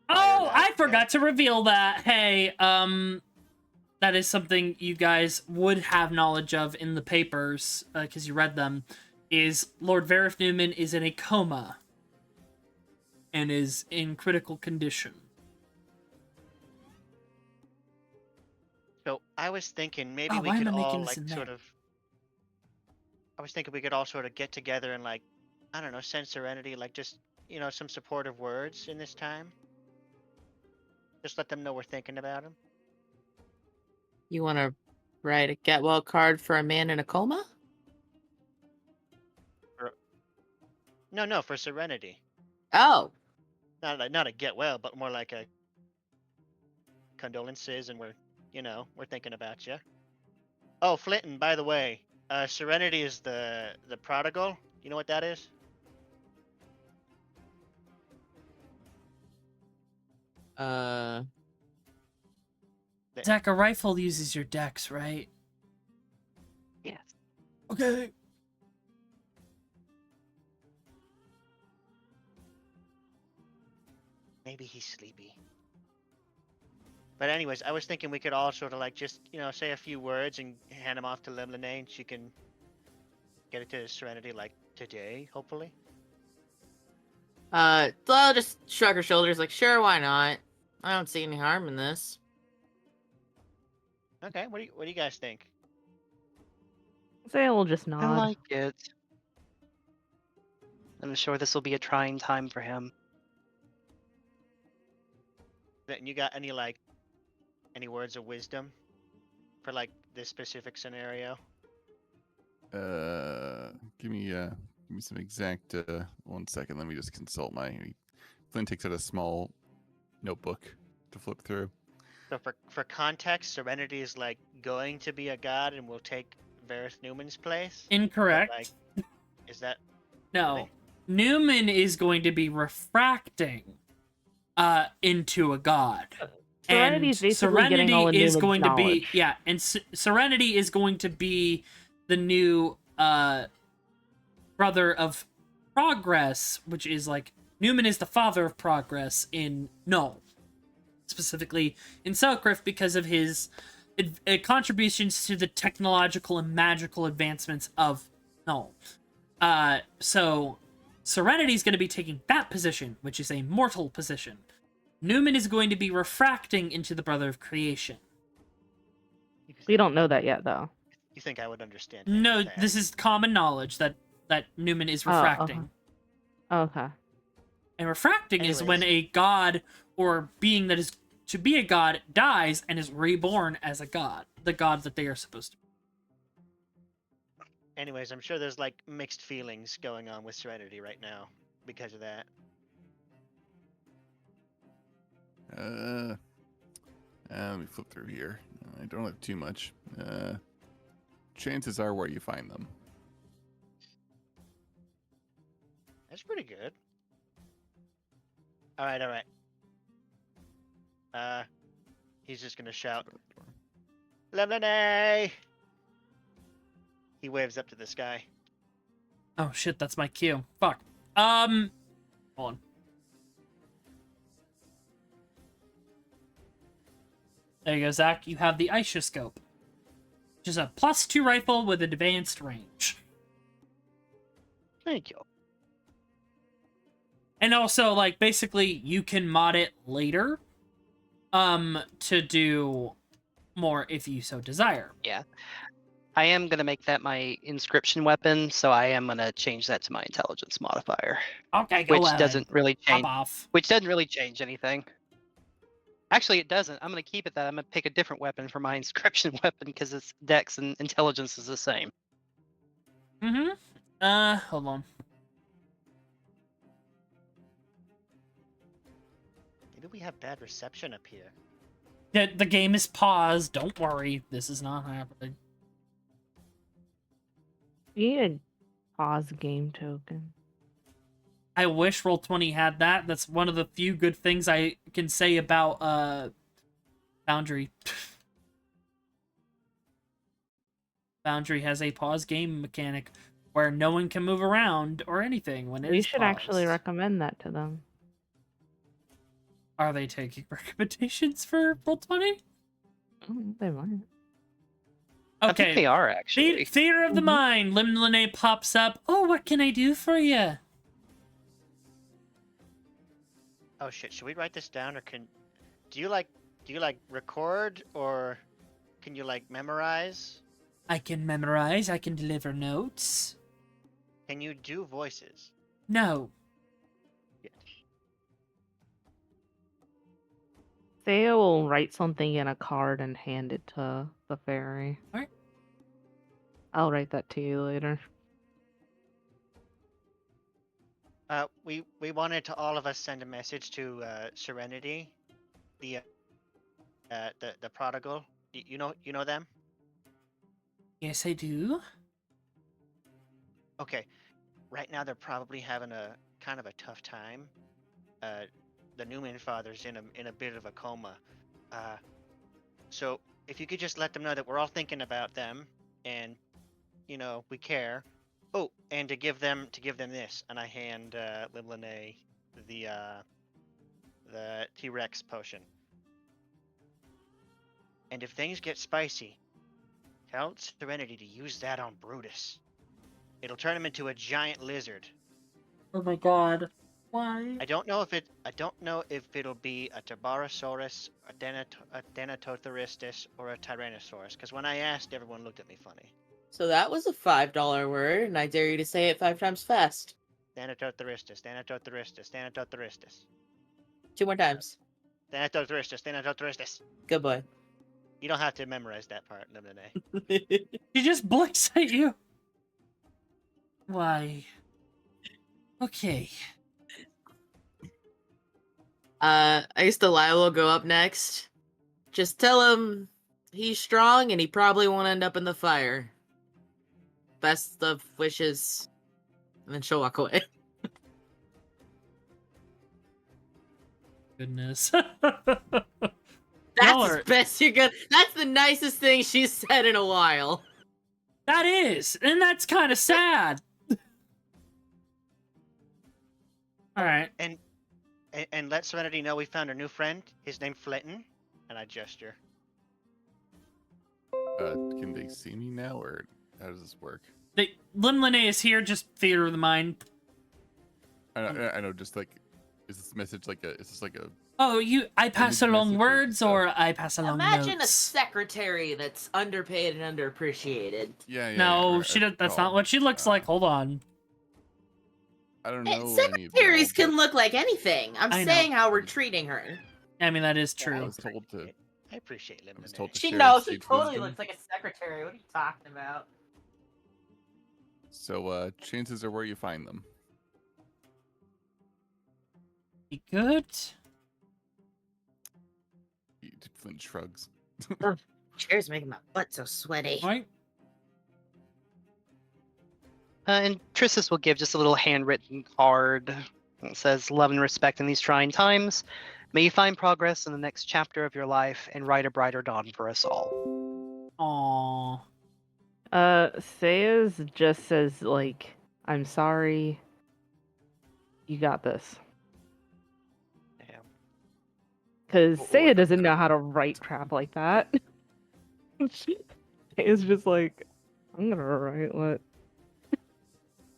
fired I out? forgot to reveal that. Hey, that is something you guys would have knowledge of in the papers, because you read them, is Lord Vareth Newman is in a coma and is in critical condition. So I was thinking maybe Oh, we why could am I making all this like in sort there? of. I was thinking we could all sort of get together and like, I don't know, send Serenity like just some supportive words in this time. Just let them know we're thinking about them. You want to write a get well card for a man in a coma? No, for Serenity. Oh, Not a get well, but more like a condolences, and we're thinking about you. Oh, Flinton, by the way, Serenity is the prodigal. You know what that is? Zach, a rifle uses your dex, right? Yes. Okay. Maybe he's sleepy. But anyways, I was thinking we could all sort of like just say a few words and hand them off to Limlane, and she can get it to Serenity like today, hopefully. I'll just shrug her shoulders, like, sure, why not? I don't see any harm in this. Okay, what do you guys think? Saya will just I nod. like it. I'm sure this will be a trying time for him. Then you got any words of wisdom for like this specific scenario? Give me some exact 1 second. Let me just consult my. Flynn takes out a small notebook to flip through. So for context, Serenity is like going to be a god and will take Varys Newman's place. But, Incorrect. like, is that No. really? Newman is going to be refracting into a god. Serenity And is basically getting all of is Newman's going to be knowledge. yeah, and Serenity is going to be the new brother of Progress, which is like Newman is the father of Progress in Null, specifically in Selkirk because of his contributions to the technological and magical advancements of Null. So Serenity is going to be taking that position, which is a mortal position. Newman is going to be refracting into the Brother of Creation. We don't know that yet, though. You think I would understand? any No, of that? this is common knowledge that Newman is Oh, refracting. Okay. And refracting is when Anyways. a god or being that is to be a god dies and is reborn as a god, the god that they are supposed to be. Anyways, I'm sure there's like mixed feelings going on with Serenity right now because of that. Let me flip through here. I don't have too much. Chances are where you find them. That's pretty good. All right. He's just gonna shout, "Lemonade!" He waves up to the sky. Oh shit, that's my cue. Fuck. Hold on. There you go, Zach. You have the Ishoscope, which is a +2 rifle with advanced range. Thank you. And also, like, basically, you can mod it later, to do more if you so desire. Yeah. I am going to make that my inscription weapon, so I am going to change that to my intelligence modifier, Okay, go which ahead. doesn't really Pop change. off. Which doesn't really change anything. Actually, it doesn't. I'm going to keep it that. I'm going to pick a different weapon for my inscription weapon because its dex and intelligence is the same. Hold on. Maybe we have bad reception up here. The game is paused. Don't worry. This is not happening. You need a pause game token. I wish Roll20 had that. That's one of the few good things I can say about Foundry. Foundry has a pause game mechanic where no one can move around or anything when it We is should actually paused. recommend that to them. Are they taking recommendations for Roll20? They might. I think they Okay. are actually. Theater of the Mhm. Mind. Limlane pops up. Oh, what can I do for you? Oh shit! Should we write this down, or do you like record, or can you like memorize? I can memorize. I can deliver notes. Can you do voices? No. Thea will write something in a card and hand it to the fairy. Alright. I'll write that to you later. We wanted to all of us send a message to Serenity, the prodigal. You know them? Yes, I do. Okay. Right now they're probably having a kind of a tough time. The Newman father's in a bit of a coma. So if you could just let them know that we're all thinking about them, and we care. Oh, and to give them this, and I hand Limlane the T-Rex potion. And if things get spicy, tell Serenity to use that on Brutus. It'll turn him into a giant lizard. Oh my god. Why? I don't know if it'll be a Tabarosaurus, a Denatothoristus, or a Tyrannosaurus. Because when I asked, everyone looked at me funny. So that was a $5 word, and I dare you to say it 5 times fast. Denatothoristus, Denatothoristus, Denatothoristus. 2 more times. Thanato Tristis, Thanato Tristis. Good boy. You don't have to memorize that part, Limine. She just blinks at you. Why? Okay. I guess Delilah will go up next. Just tell him he's strong and he probably won't end up in the fire. Best of wishes. And then she'll walk away. Goodness. That's Y'all as are- best you're gonna. That's the nicest thing she's said in a while. That is, and that's kind of sad. All right. And let Serenity know we found a new friend. His name's Flinton. And I gesture. Can they see me now, or how does this work? Limlene is here, just theater of the mind. I know. Just like, is this message like a? Is this like a? Oh, I pass Image along message or words, just or I pass along Imagine a notes. secretary that's underpaid and underappreciated. Yeah. No, I she does. That's not recall. what she looks like. Hold on. I don't know any of Secretaries y'all, can look like anything. I'm I know. saying how we're treating her. I mean, that is but I true. was told to. I appreciate Limine. I was told to She share knows. She sage totally wisdom. looks like a secretary. What are you talking about? So, chances are where you find them. Be good. Flint shrugs. Chair's making my butt so sweaty. Right? And Tristis will give just a little handwritten card that says, "Love and respect in these trying times. May you find progress in the next chapter of your life and write a brighter dawn for us all." Aww. Sayas just says, like, I'm sorry. You got this. Damn. Because Oh, Saya I doesn't know forgot. how to write crap like that. It's just like, I'm gonna write what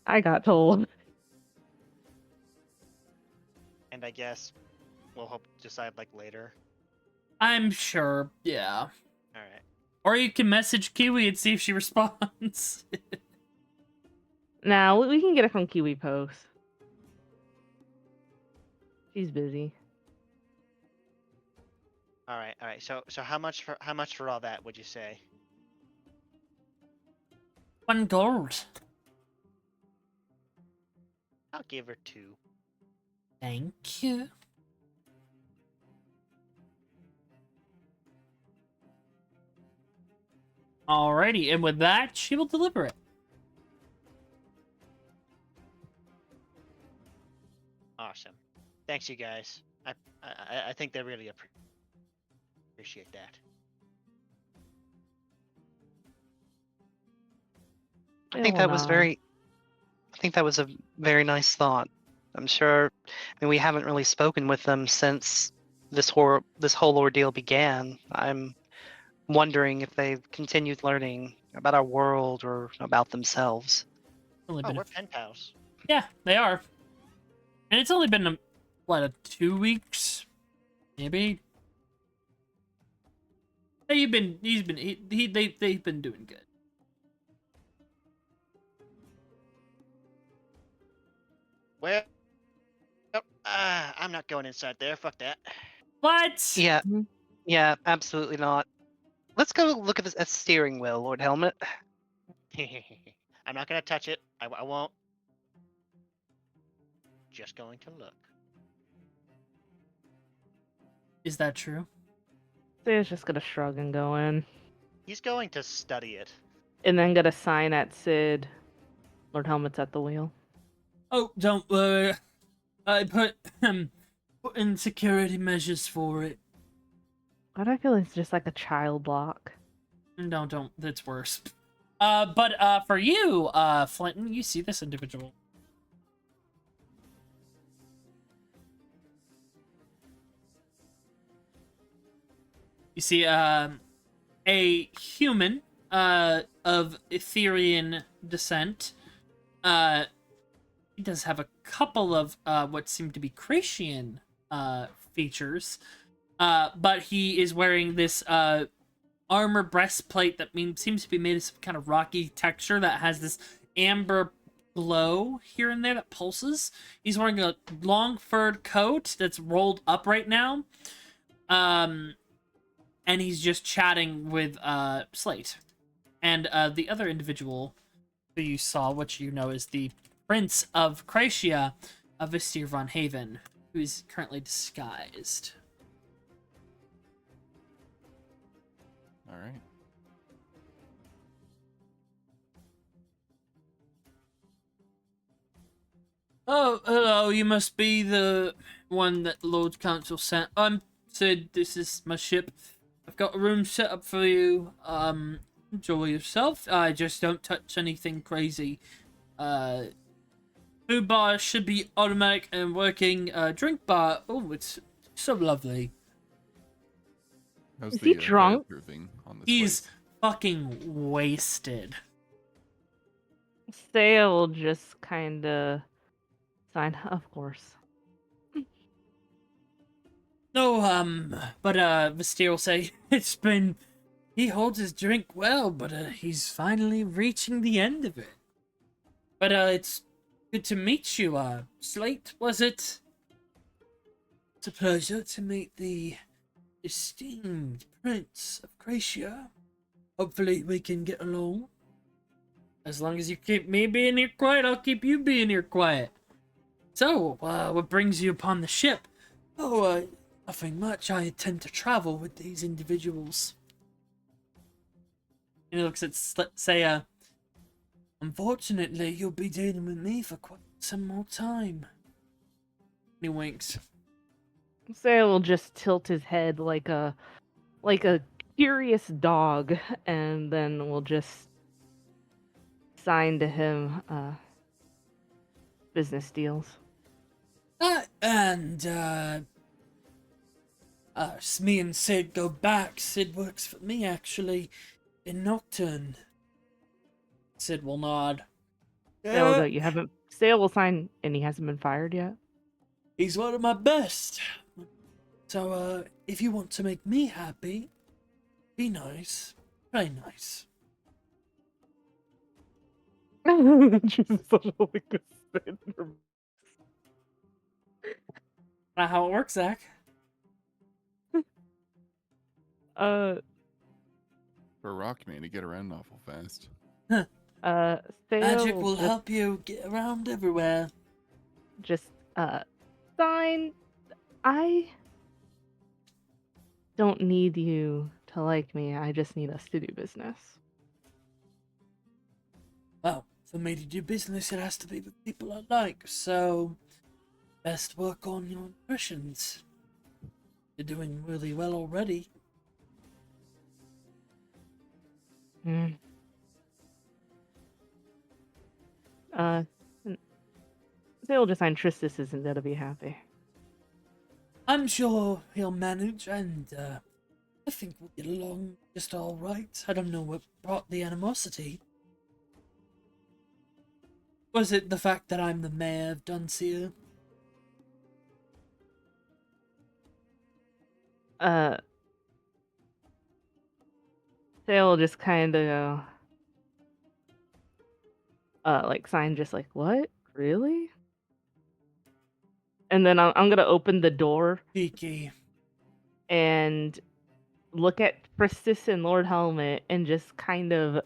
I got told. And I guess we'll hope to decide like later. I'm sure. Yeah. All right. Or you can message Kiwi and see if she responds. Now we can get it from Kiwi Post. She's busy. All right. All right. So how much for all that would you say? 1 gold. I'll give her 2. Thank you. Alrighty, and with that, she will deliver it. Awesome. Thanks, you guys. I think they really appreciate that. I think Hell that was nah. very. I think that was a very nice thought. I'm sure. I mean, we haven't really spoken with them since this whole ordeal began. I'm wondering if they've continued learning about our world or about themselves. Only Oh, been we're pen pals. Yeah, they are. And it's only been, what, 2 weeks? Maybe? They've been doing good. Well, I'm not going inside there. Fuck that. What? Yeah, Mhm. yeah, absolutely not. Let's go look at this steering wheel, Lord Helmet. I'm not gonna touch it. I won't. Just going to look. Is that true? Saya's just gonna shrug and go in. He's going to study it. And then get a sign at Sid. Lord Helmet's at the wheel. Oh, don't worry. I put in security measures for it. Why do I feel it's just like a child lock? No, don't. That's worse. But for you, Flinton, you see this individual. You see, a human, of Etherian descent. He does have a couple of, what seem to be Cratian, features. But he is wearing this, armor breastplate that seems to be made of some kind of rocky texture that has this amber glow here and there that pulses. He's wearing a long furred coat that's rolled up right now, and he's just chatting with Slate. And the other individual who you saw, which you know is the Prince of Kracia, Vistir von Haven, who is currently disguised. All right. Oh, hello, you must be the one that the Lord Council sent. I'm Sid, this is my ship. I've got a room set up for you. Enjoy yourself. Just don't touch anything crazy. Food bar should be automatic and working. Drink bar, oh, it's so lovely. How's Is he drunk? fireproofing on this He's place? fucking wasted. Saya will just kind of sign, of course. No, but Vistir will say, he holds his drink well, but he's finally reaching the end of it. But it's good to meet you, Slate, was it? It's a pleasure to meet the esteemed Prince of Kracia. Hopefully we can get along. As long as you keep me being here quiet, I'll keep you being here quiet. So, what brings you upon the ship? Oh, nothing much. I tend to travel with these individuals. And he looks at Saya. Unfortunately, you'll be dealing with me for quite some more time. And he winks. Saya will just tilt his head like a curious dog, and then we'll just sign to him business deals. Me and Sid go back. Sid works for me, actually, in Nocturne. Sid will nod. Saya will go, you haven't... Saya will sign, and he hasn't been fired yet? He's one of my best. So, if you want to make me happy, be nice. Play nice. Jesus, such a good standard. Not how it works, Zach. For a rock man to get around awful fast. Saya Magic will just, help you get around everywhere. just, sign... I don't need you to like me, I just need us to do business. Well, for me to do business, it has to be with people I like, so best work on your impressions. You're doing really well already. Hmm. Saya will just sign Tristis isn't gonna be happy. I'm sure he'll manage, and I think we'll get along just all right. I don't know what brought the animosity. Was it the fact that I'm the mayor of Dunseer? Saya will just kind of go, like sign just like, what? Really? And then I'm gonna open the door Cheeky. and look at Pristis and Lord Helmet and just kind of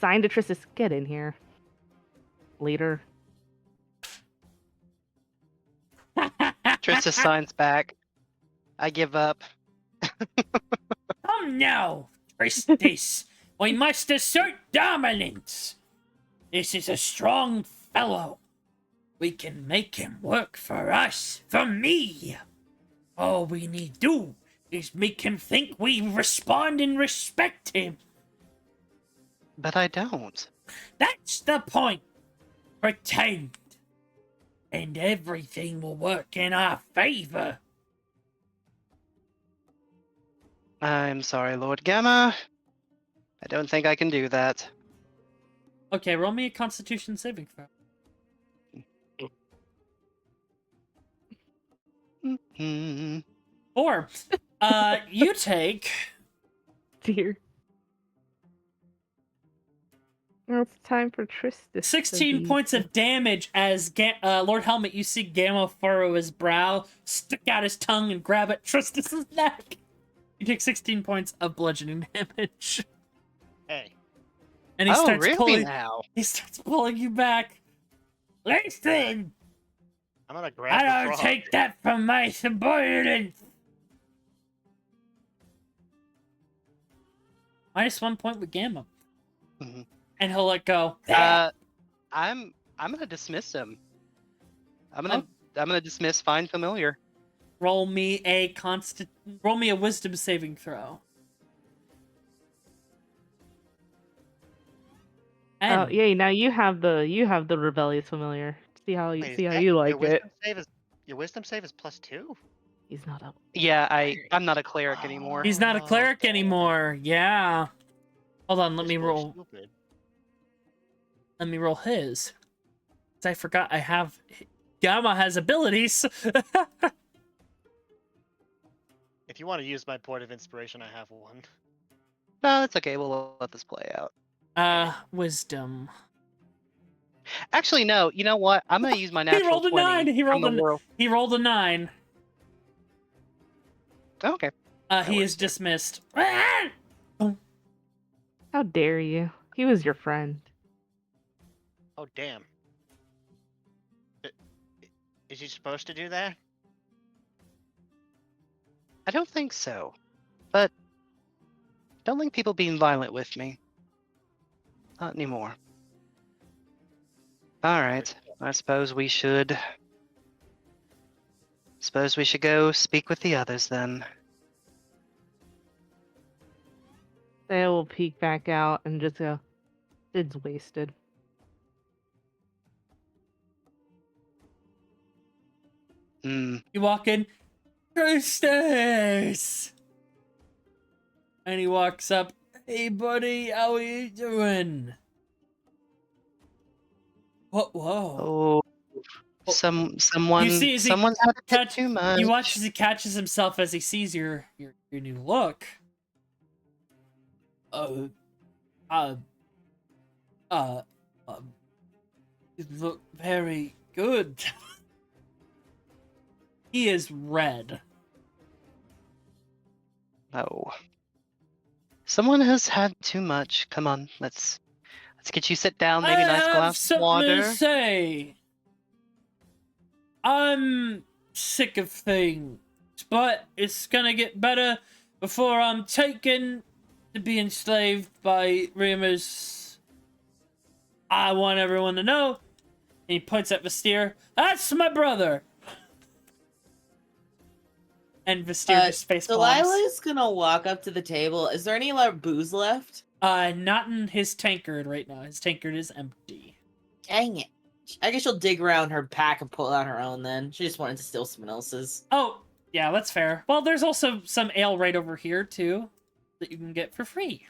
sign to Tristis, get in here. Leader. Trista signs back. I give up. Come now, Tristis. We must assert dominance. This is a strong fellow. We can make him work for us, for me. All we need do is make him think we respond and respect him. But I don't. That's the point. Pretend. And everything will work in our favor. I'm sorry, Lord Gamma. I don't think I can do that. Okay, roll me a Constitution saving throw. Mm-hmm. 4. You take Dear. Well, it's time for Tristis. to 16 be- points of damage as Lord Helmet, you see Gamma furrow his brow, stick out his tongue, and grab at Tristis' neck. You take 16 points of bludgeoning damage. Hey, And he Oh, starts really pulling. now? He starts pulling you back. Listen, I'm gonna grab I the don't frog. take that from my subordinates. -1 point with Gamma, Mhm. and he'll let go. I'm gonna dismiss him. I'm Oh. gonna dismiss Find Familiar. Roll me a wisdom saving throw. Oh, And yay! Now you have the rebellious familiar. See how Wait, you your like it. wisdom save is +2. He's not up. Yeah, I'm not a cleric anymore. he's not a cleric Okay. anymore. Yeah. Hold on, let This me boy's roll. stupid. Let me roll his. 'Cause I forgot I have. Gamma has abilities. If you want to use my point of inspiration, I have one. No, it's okay. We'll let this play out. Wisdom. Actually, no. You know what? I'm gonna use my natural He rolled a 20 9. He from rolled the a. world. He rolled a 9. Okay. He works is too. dismissed. How dare you? He was your friend. Oh damn. Is he supposed to do that? I don't think so, but don't like people being violent with me. Not anymore. All right. I suppose we should. Suppose we should go speak with the others then. They will peek back out and just go, "It's wasted." Hmm. You walk in, Tristis! And he walks up, hey buddy, how are you doing? What? Whoa. Oh. Someone. see as he Someone's had a bit catch- too much. You watch as he catches himself as he sees your new look. You look very good. He is red. Oh. Someone has had too much. Come on, let's get you sit down. Maybe a I nice have glass of something water. to say. I'm sick of things, but it's gonna get better before I'm taken to be enslaved by Remus. I want everyone to know. And he points at Vestir. That's my brother. And Vestir just face palms. Delilah's gonna walk up to the table. Is there any booze left? Not in his tankard right now. His tankard is empty. Dang it. I guess she'll dig around her pack and pull out her own then. She just wanted to steal someone else's. Oh, yeah, that's fair. Well, there's also some ale right over here, too, that you can get for free.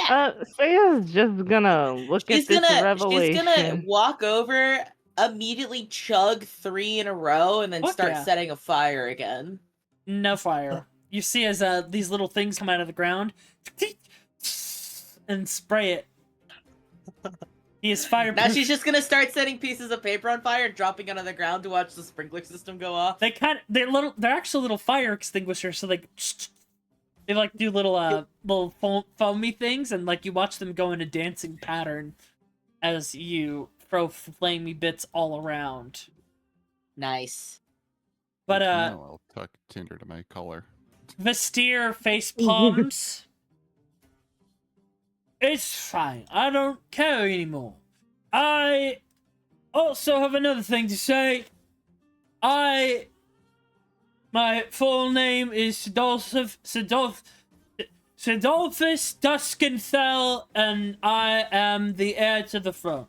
Saya's just gonna look at this revelation. She's gonna walk over, immediately chug 3 in a row, and then Fuck start yeah. setting a fire again. No fire. You see as these little things come out of the ground and spray it. He is fireproof. Now she's just gonna start setting pieces of paper on fire and dropping it on the ground to watch the sprinkler system go off. They're actually little fire extinguishers, so they like do little foamy things, and like you watch them go in a dancing pattern as you throw flamey bits all around. Nice. But Now I'll tuck Tinder to my collar. Vestir face palms. It's fine. I don't care anymore. I also have another thing to say. My full name is Sidolphus Duskenthel, and I am the heir to the throne.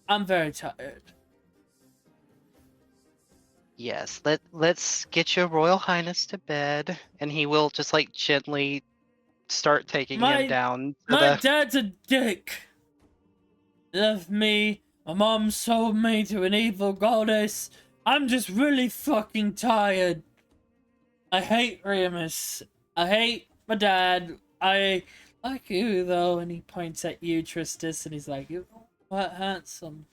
I'm very tired. Yes, let's get your Royal Highness to bed, and he will just like gently start taking him down. My dad's a dick. Left me. My mom sold me to an evil goddess. I'm just really fucking tired. I hate Remus. I hate my dad. I Like you, though, and he points at you, Tristis, and he's like, "You're quite handsome."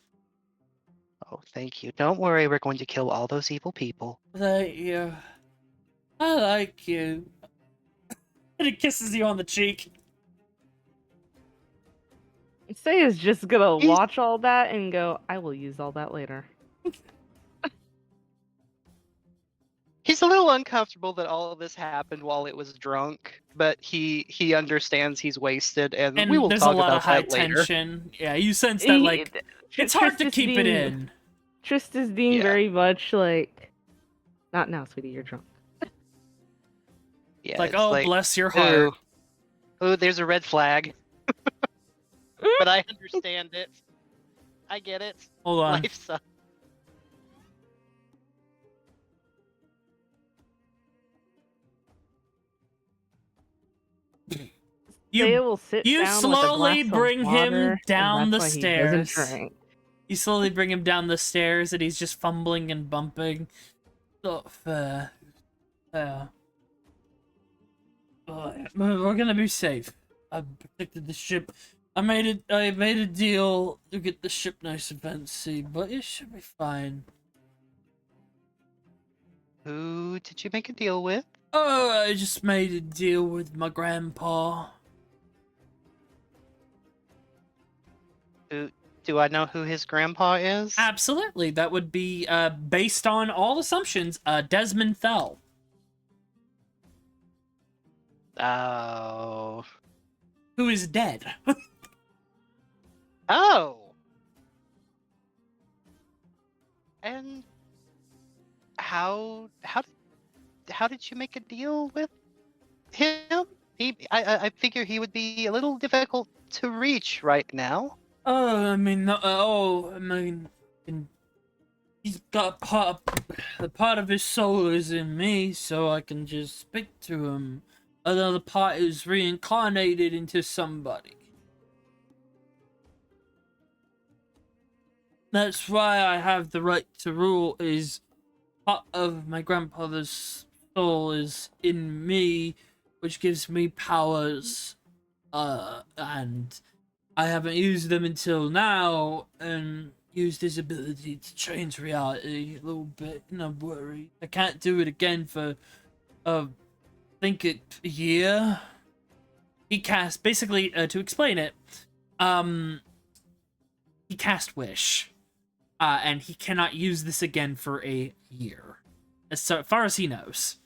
Oh, thank you. Don't worry, we're going to kill all those evil people. Thank you. I like you. And he kisses you on the cheek. Say is just gonna He's- watch all that and go, I will use all that later. He's a little uncomfortable that all of this happened while it was drunk, but he understands he's wasted, and we And will there's a talk lot about of high that later. tension. Yeah, you sense that, like, it's hard to keep it in. Tristis being Yeah. very much like, not now, sweetie, you're drunk. Yeah, Like, it's oh, like, bless your heart. oh, there's a red flag. But I understand it. I get it. Hold on. Life sucks. You Say will sit you down slowly with a glass bring of him water, down and the that's why he doesn't stairs. drink. You slowly bring him down the stairs, and he's just fumbling and bumping. Not fair. Fair. We're gonna be safe. I protected the ship. I made a deal to get the ship nice and fancy, but it should be fine. Who did you make a deal with? Oh, I just made a deal with my grandpa. Do I know who his grandpa is? Absolutely, that would be based on all assumptions. Desmond Fell. Oh. Who is dead. Oh. And how did you make a deal with him? I figure he would be a little difficult to reach right now. And he's got a part of his soul is in me, so I can just speak to him. Another part is reincarnated into somebody. That's why I have the right to rule, is part of my grandfather's soul is in me, which gives me powers, and I haven't used them until now, and used his ability to change reality a little bit, and I'm worried. I can't do it again for, I think a year. He cast, basically, to explain it, he cast Wish, and he cannot use this again for a year, as far as he knows.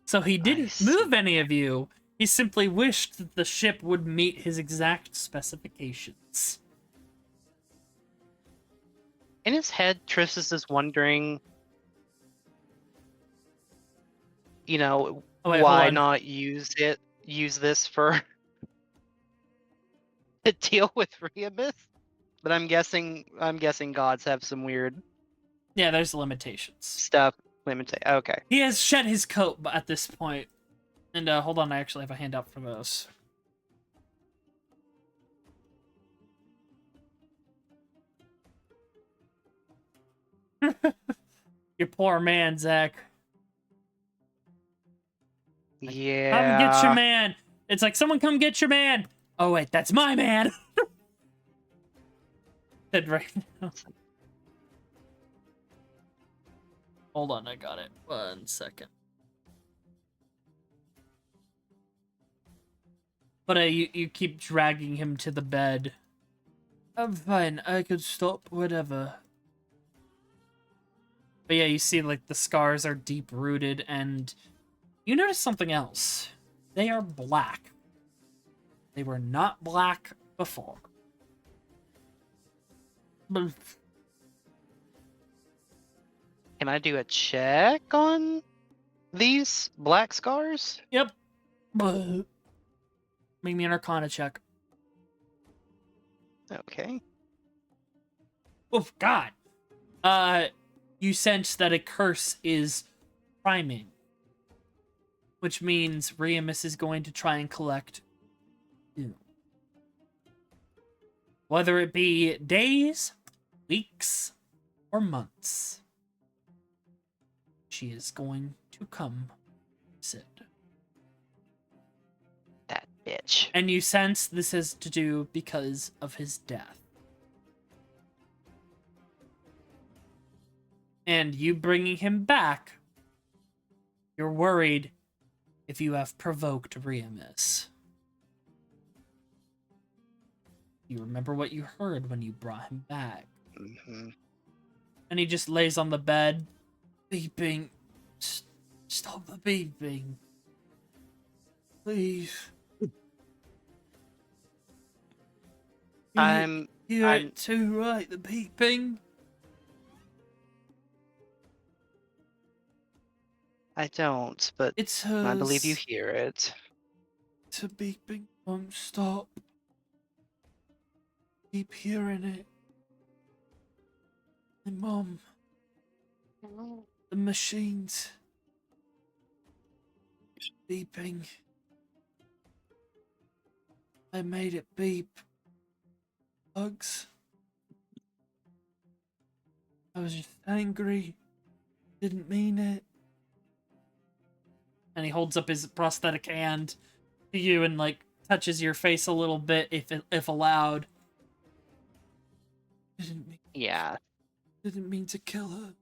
So he didn't move any of you. He simply wished that the ship would meet his exact specifications. In his head, Tristis is wondering, you know, Oh, wait, hold why on. not use this for to deal with Remus? But I'm guessing gods have some weird Yeah, there's limitations. stuff. Okay. He has shed his coat at this point. And hold on, I actually have a handout for those. Your poor man, Zach. Yeah. Come get your man. It's like, someone come get your man. Oh, wait, that's my man. Said right now. Hold on, I got it. 1 second. But you keep dragging him to the bed. I'm fine. I could stop whatever. But yeah, you see, like, the scars are deep-rooted, and you notice something else. They are black. They were not black before. Can I do a check on these black scars? Yep. Make me an Arcana check. Okay. Oh, God. You sense that a curse is priming, which means Remus is going to try and collect you. Whether it be days, weeks, or months, she is going to come Sid. That bitch. And you sense this is to do because of his death. And you bringing him back, you're worried if you have provoked Remus. You remember what you heard when you brought him back. Mm-hmm. And he just lays on the bed, beeping. Stop the beeping. Please. I'm You hear it too, right? The beeping? I don't, but It's hers. I believe you hear it. The beeping won't stop. Keep hearing it. My mom. The machines. Beeping. I made it beep. Bugs. I was just angry. Didn't mean it. And he holds up his prosthetic hand to you and like touches your face a little bit if allowed. Yeah. Didn't mean to kill her.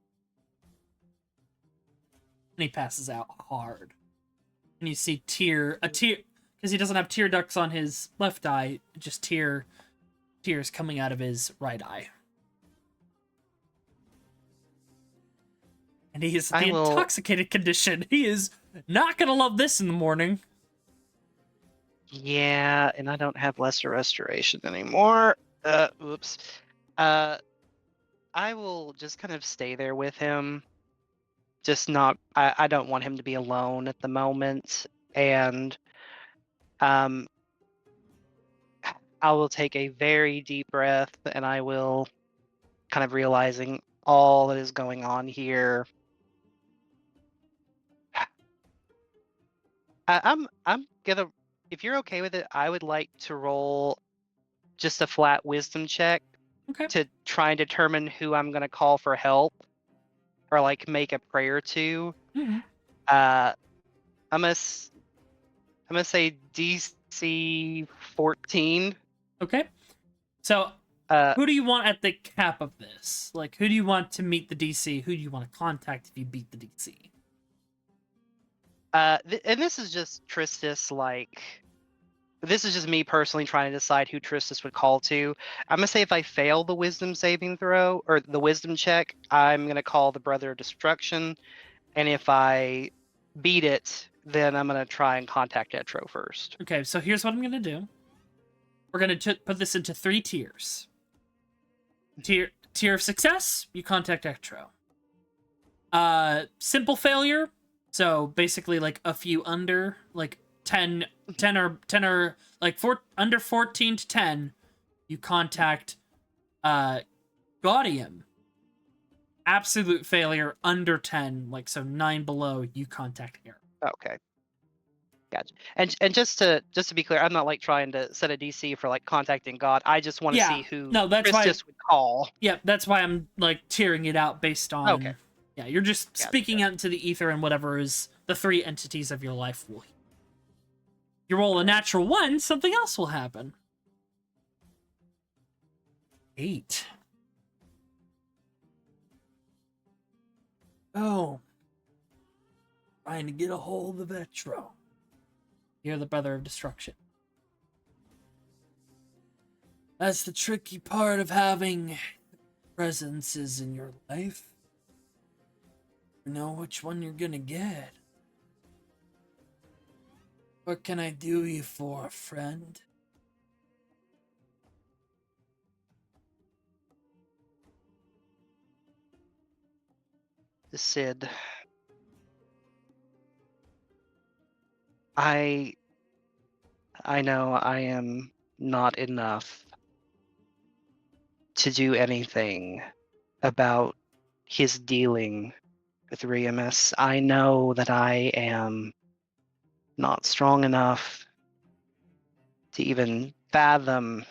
And he passes out hard. And you see a tear, because he doesn't have tear ducts on his left eye, just tears coming out of his right eye. And he is the intoxicated condition. He is not gonna love this in the morning. Yeah, and I don't have lesser restoration anymore. Oops. I will just kind of stay there with him. Just not. I don't want him to be alone at the moment, and I will take a very deep breath, and I will kind of realizing all that is going on here. I'm gonna, if you're okay with it, I would like to roll just a flat wisdom check to try and determine who I'm gonna call for help or like make a prayer to. Mm-hmm. I'm gonna say DC 14. Okay. So who do you want at the cap of this? Like, who do you want to meet the DC? Who do you want to contact if you beat the DC? And this is just Tristis, like, this is just me personally trying to decide who Tristis would call to. I'm gonna say if I fail the wisdom saving throw, or the wisdom check, I'm gonna call the Brother of Destruction. And if I beat it, then I'm gonna try and contact Etro first. Okay, so here's what I'm gonna do. We're gonna put this into 3 tiers. Tier of success, you contact Etro. Simple failure, so basically like a few under, like 10 or like under 14 to 10, you contact Gaudium. Absolute failure, under 10, like so 9 below, you contact Eric. Okay. Gotcha. And just to be clear, I'm not like trying to set a DC for like contacting God. I just want to see who Tristis would call. Yeah, that's why I'm like tearing it out based on. Okay. Yeah, you're just speaking out into the ether and whatever is the 3 entities of your life will. You roll a natural 1, something else will happen. 8. Oh. Trying to get a hold of Etro. You're the Brother of Destruction. That's the tricky part of having presences in your life. You know which one you're gonna get. What can I do you for, friend? The Sid. I know I am not enough to do anything about his dealing with Remus. I know that I am not strong enough to even fathom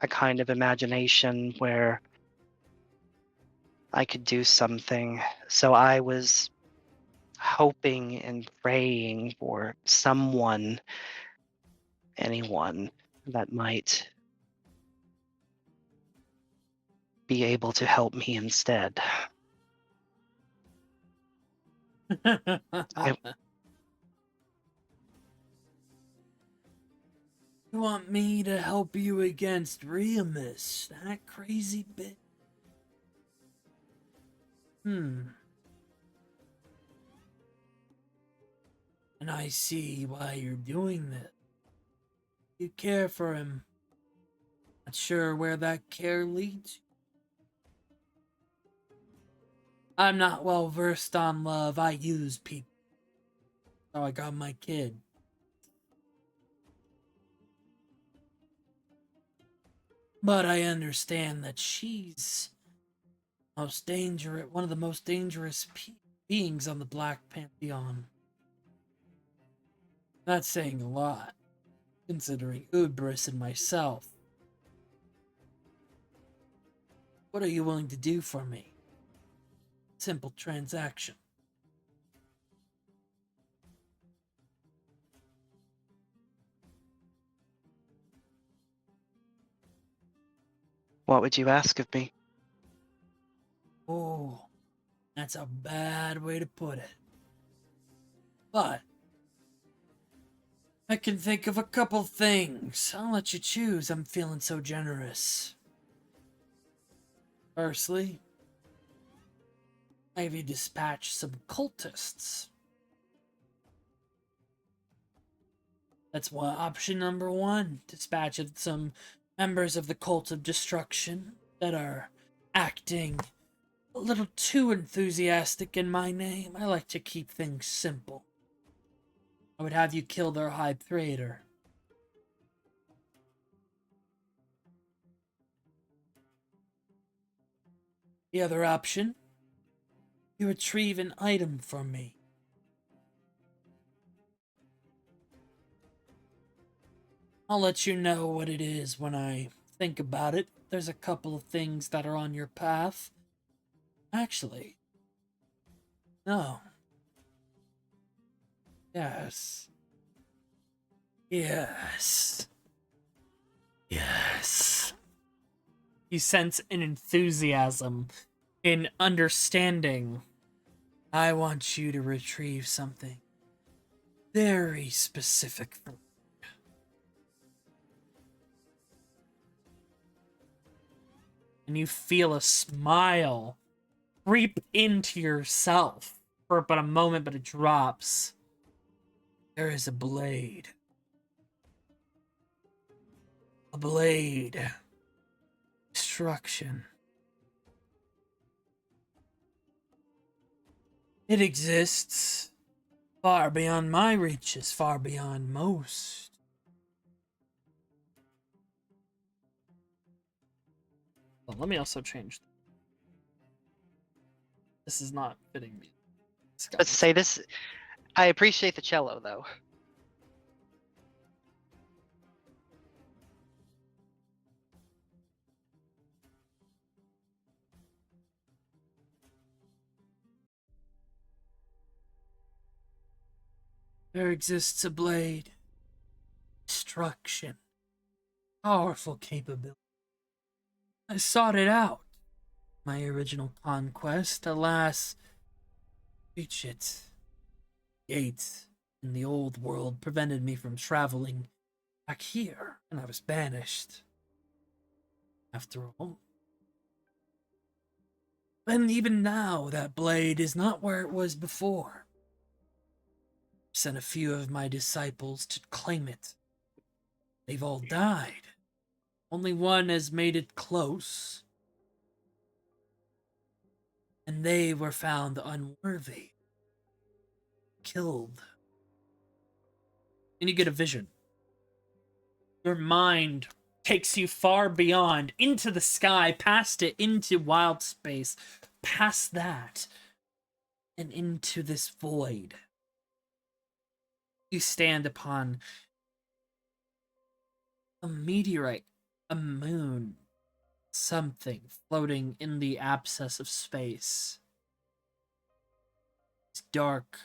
a kind of imagination where I could do something. So I was hoping and praying for someone, anyone that might be able to help me instead. You want me to help you against Remus, that crazy bitch? And I see why you're doing this. You care for him. Not sure where that care leads you. I'm not well versed on love. I use people. So I got my kid. But I understand that she's one of the most dangerous beings on the Black Pantheon. That's saying a lot, considering Ubris and myself. What are you willing to do for me? Simple transaction. What would you ask of me? Oh, that's a bad way to put it. But I can think of a couple things. I'll let you choose. I'm feeling so generous. Firstly, maybe dispatch some cultists. That's option number one. Dispatch of some members of the Cult of Destruction that are acting a little too enthusiastic in my name. I like to keep things simple. I would have you kill their high praetor. The other option, you retrieve an item from me. I'll let you know what it is when I think about it. There's a couple of things that are on your path. Actually, no. Yes. Yes. Yes. You sense an enthusiasm, an understanding. I want you to retrieve something very specific for me. And you feel a smile creep into yourself for but a moment, but it drops. There is a blade. A blade. Destruction. It exists far beyond my reaches, far beyond most. Well, let me also change. This is not fitting me. Let's say this. I appreciate the cello, though. There exists a blade. Destruction. Powerful capability. I sought it out. My original conquest, alas, reach it. Gates in the old world prevented me from traveling back here, and I was banished. After all. And even now, that blade is not where it was before. Sent a few of my disciples to claim it. They've all died. Only one has made it close. And they were found unworthy. Killed. And you get a vision. Your mind takes you far beyond, into the sky, past it, into wild space, past that, and into this void. You stand upon a meteorite, a moon, something floating in the abscess of space. It's dark,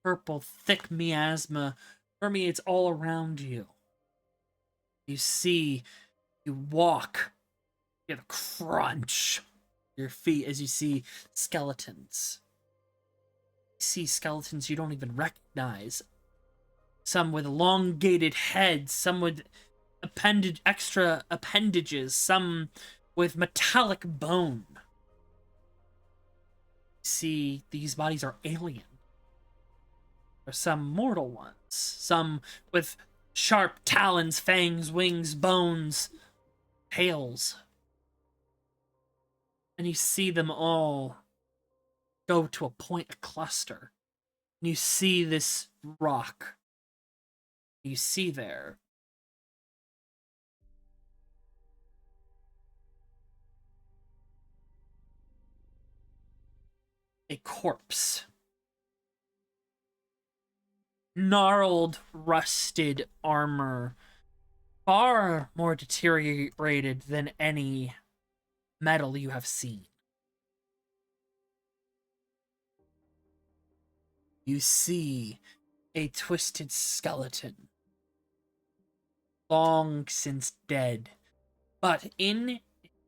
purple, thick miasma permeates all around you. You see, you walk, you get a crunch your feet as you see skeletons. You see skeletons you don't even recognize. Some with elongated heads, some with extra appendages, some with metallic bone. You see, these bodies are alien. There are some mortal ones, some with sharp talons, fangs, wings, bones, tails. And you see them all go to a point, a cluster. And you see this rock. You see there a corpse. Gnarled, rusted armor. Far more deteriorated than any metal you have seen. You see a twisted skeleton. Long since dead. But in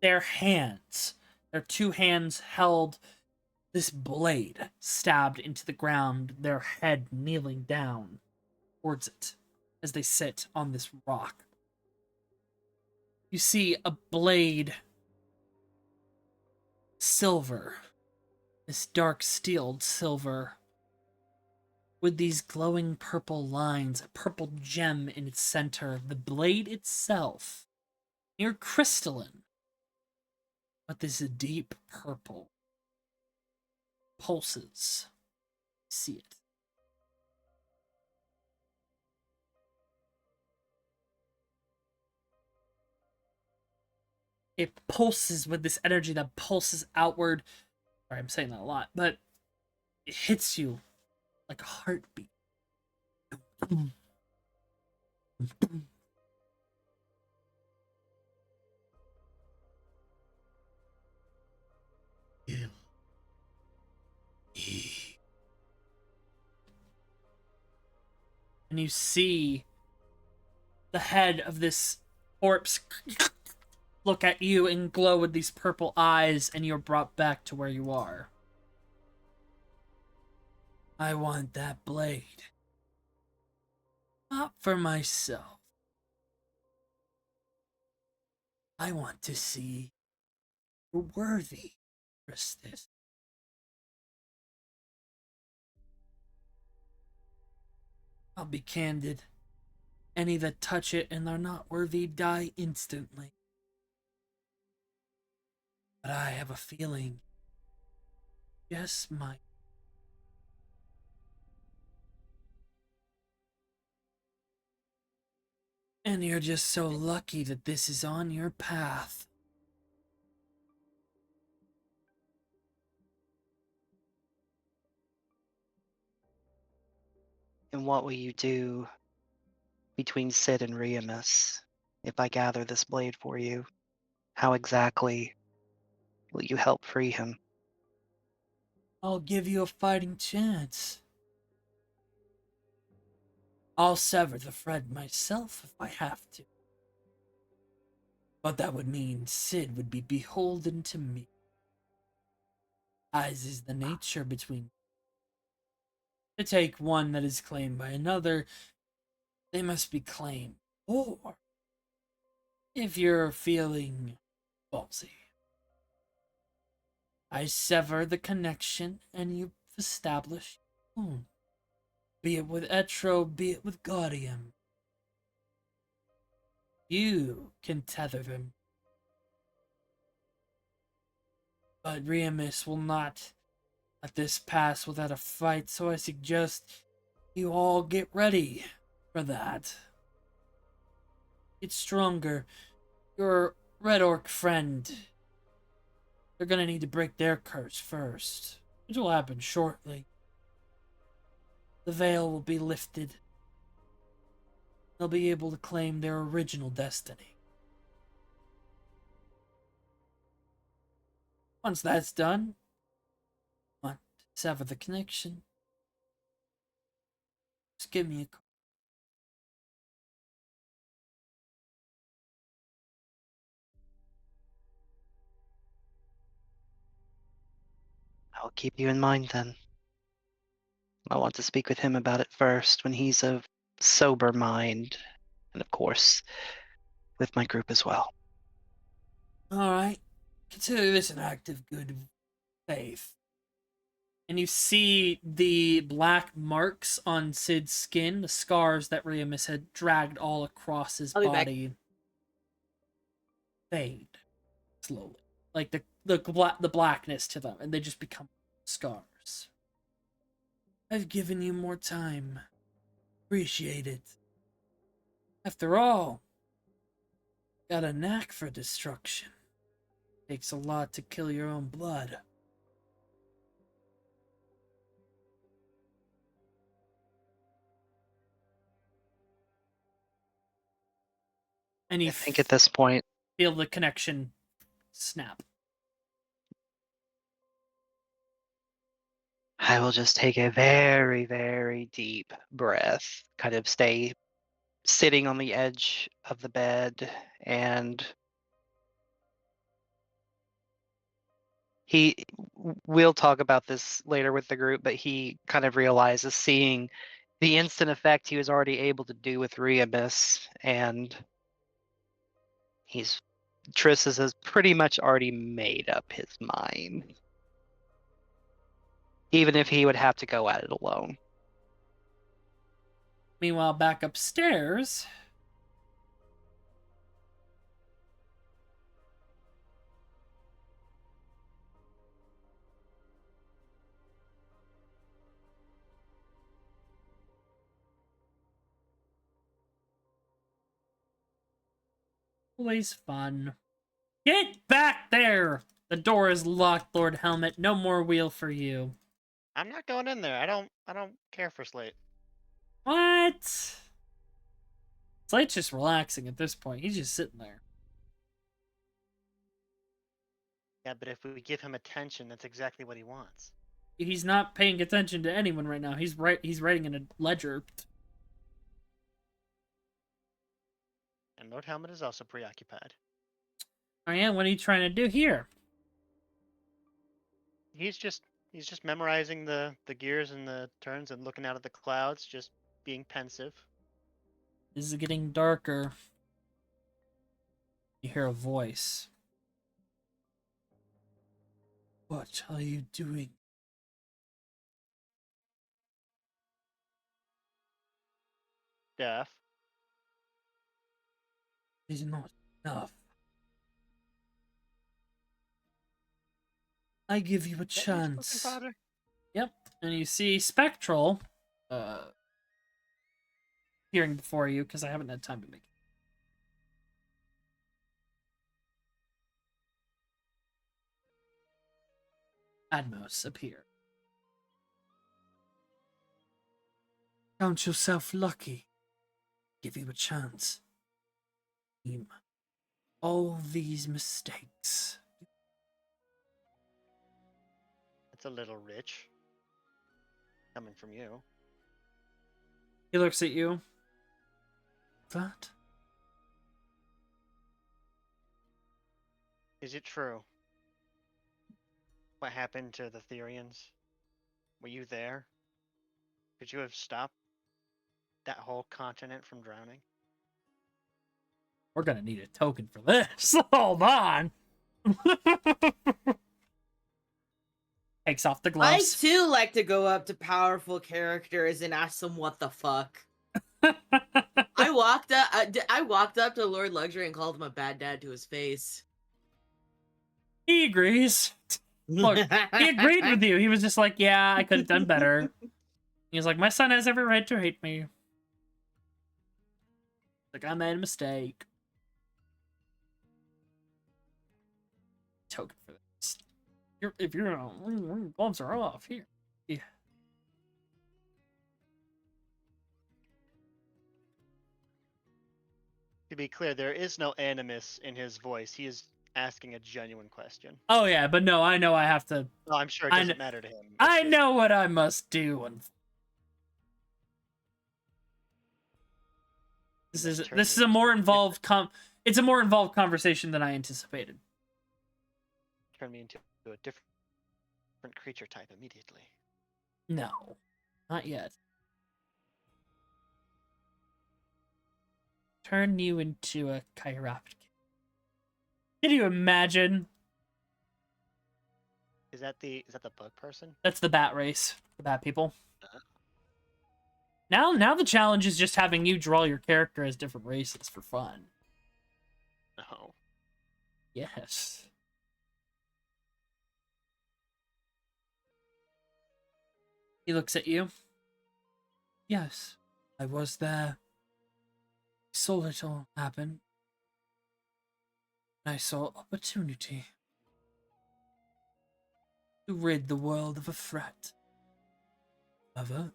their hands, their two hands held this blade stabbed into the ground, their head kneeling down towards it as they sit on this rock. You see a blade, silver, this dark steeled silver, with these glowing purple lines, a purple gem in its center. The blade itself, near crystalline, but this deep purple pulses. See it. It pulses with this energy that pulses outward. Sorry, I'm saying that a lot, but it hits you like a heartbeat. And you see the head of this corpse look at you and glow with these purple eyes, and you're brought back to where you are. I want that blade. Not for myself. I want to see you're worthy, Christus. I'll be candid. Any that touch it and are not worthy die instantly. But I have a feeling. Yes, my. And you're just so lucky that this is on your path. And what will you do between Sid and Remus if I gather this blade for you? How exactly will you help free him? I'll give you a fighting chance. I'll sever the thread myself if I have to. But that would mean Sid would be beholden to me. As is the nature between. To take one that is claimed by another, they must be claimed. Or, if you're feeling ballsy, I sever the connection and you've established your own. Be it with Etro, be it with Gaudium. You can tether them. But Remus will not let this pass without a fight, so I suggest you all get ready for that. Get stronger. Your Red Orc friend, they're gonna need to break their curse first, which will happen shortly. The veil will be lifted. They'll be able to claim their original destiny. Once that's done, I want to sever the connection. Just give me a call. I'll keep you in mind then. I want to speak with him about it first when he's of sober mind, and of course, with my group as well. All right. Consider this an act of good faith. And you see the black marks on Sid's skin, the scars that Remus had dragged all across his I'll be back. body, fade slowly, like the blackness to them, and they just become scars. I've given you more time. Appreciate it. After all, got a knack for destruction. Takes a lot to kill your own blood. And you I think at this point, feel the connection snap. I will just take a very, very deep breath, kind of stay sitting on the edge of the bed, and we'll talk about this later with the group, but he kind of realizes seeing the instant effect he was already able to do with Remus, and Tristis has pretty much already made up his mind. Even if he would have to go at it alone. Meanwhile, back upstairs, always fun. Get back there! The door is locked, Lord Helmet. No more wheel for you. I'm not going in there. I don't care for Slate. What? Slate's just relaxing at this point. He's just sitting there. Yeah, but if we give him attention, that's exactly what he wants. He's not paying attention to anyone right now. He's writing in a ledger. And Lord Helmet is also preoccupied. Oh yeah, what are you trying to do here? He's just memorizing the gears and the turns and looking out at the clouds, just being pensive. This is getting darker. You hear a voice. What are you doing? Deaf. Is not enough. I give you a chance. Yep, and you see Spectral appearing before you, because I haven't had time to make it. Admos appear. Count yourself lucky. Give you a chance. All these mistakes. It's a little rich. Coming from you. He looks at you. That? Is it true? What happened to the Therians? Were you there? Could you have stopped that whole continent from drowning? We're gonna need a token for this. Hold on. Takes off the I gloves. too like to go up to powerful characters and ask them what the fuck. I walked up to Lord Luxury and called him a bad dad to his face. He agrees. Look, he agreed with you. He was just like, yeah, I could have done better. He's like, my son has every right to hate me. Like, I made a mistake. Token for this. If you're gloves are off here. Yeah. To be clear, there is no animus in his voice. He is asking a genuine question. Oh yeah, but no, I know I have to. No, I'm sure it doesn't matter to him. It's I just- know what I must do. And This is a more involved it's a more involved conversation than I anticipated. Turn me into a different creature type immediately. No, not yet. Turn you into a chiroptic. Can you imagine? Is that the bug person? That's the bat race, the bat people. Uh-huh. Now the challenge is just having you draw your character as different races for fun. Oh. Yes. He looks at you. Yes, I was there. Saw it all happen. I saw opportunity to rid the world of a threat. However,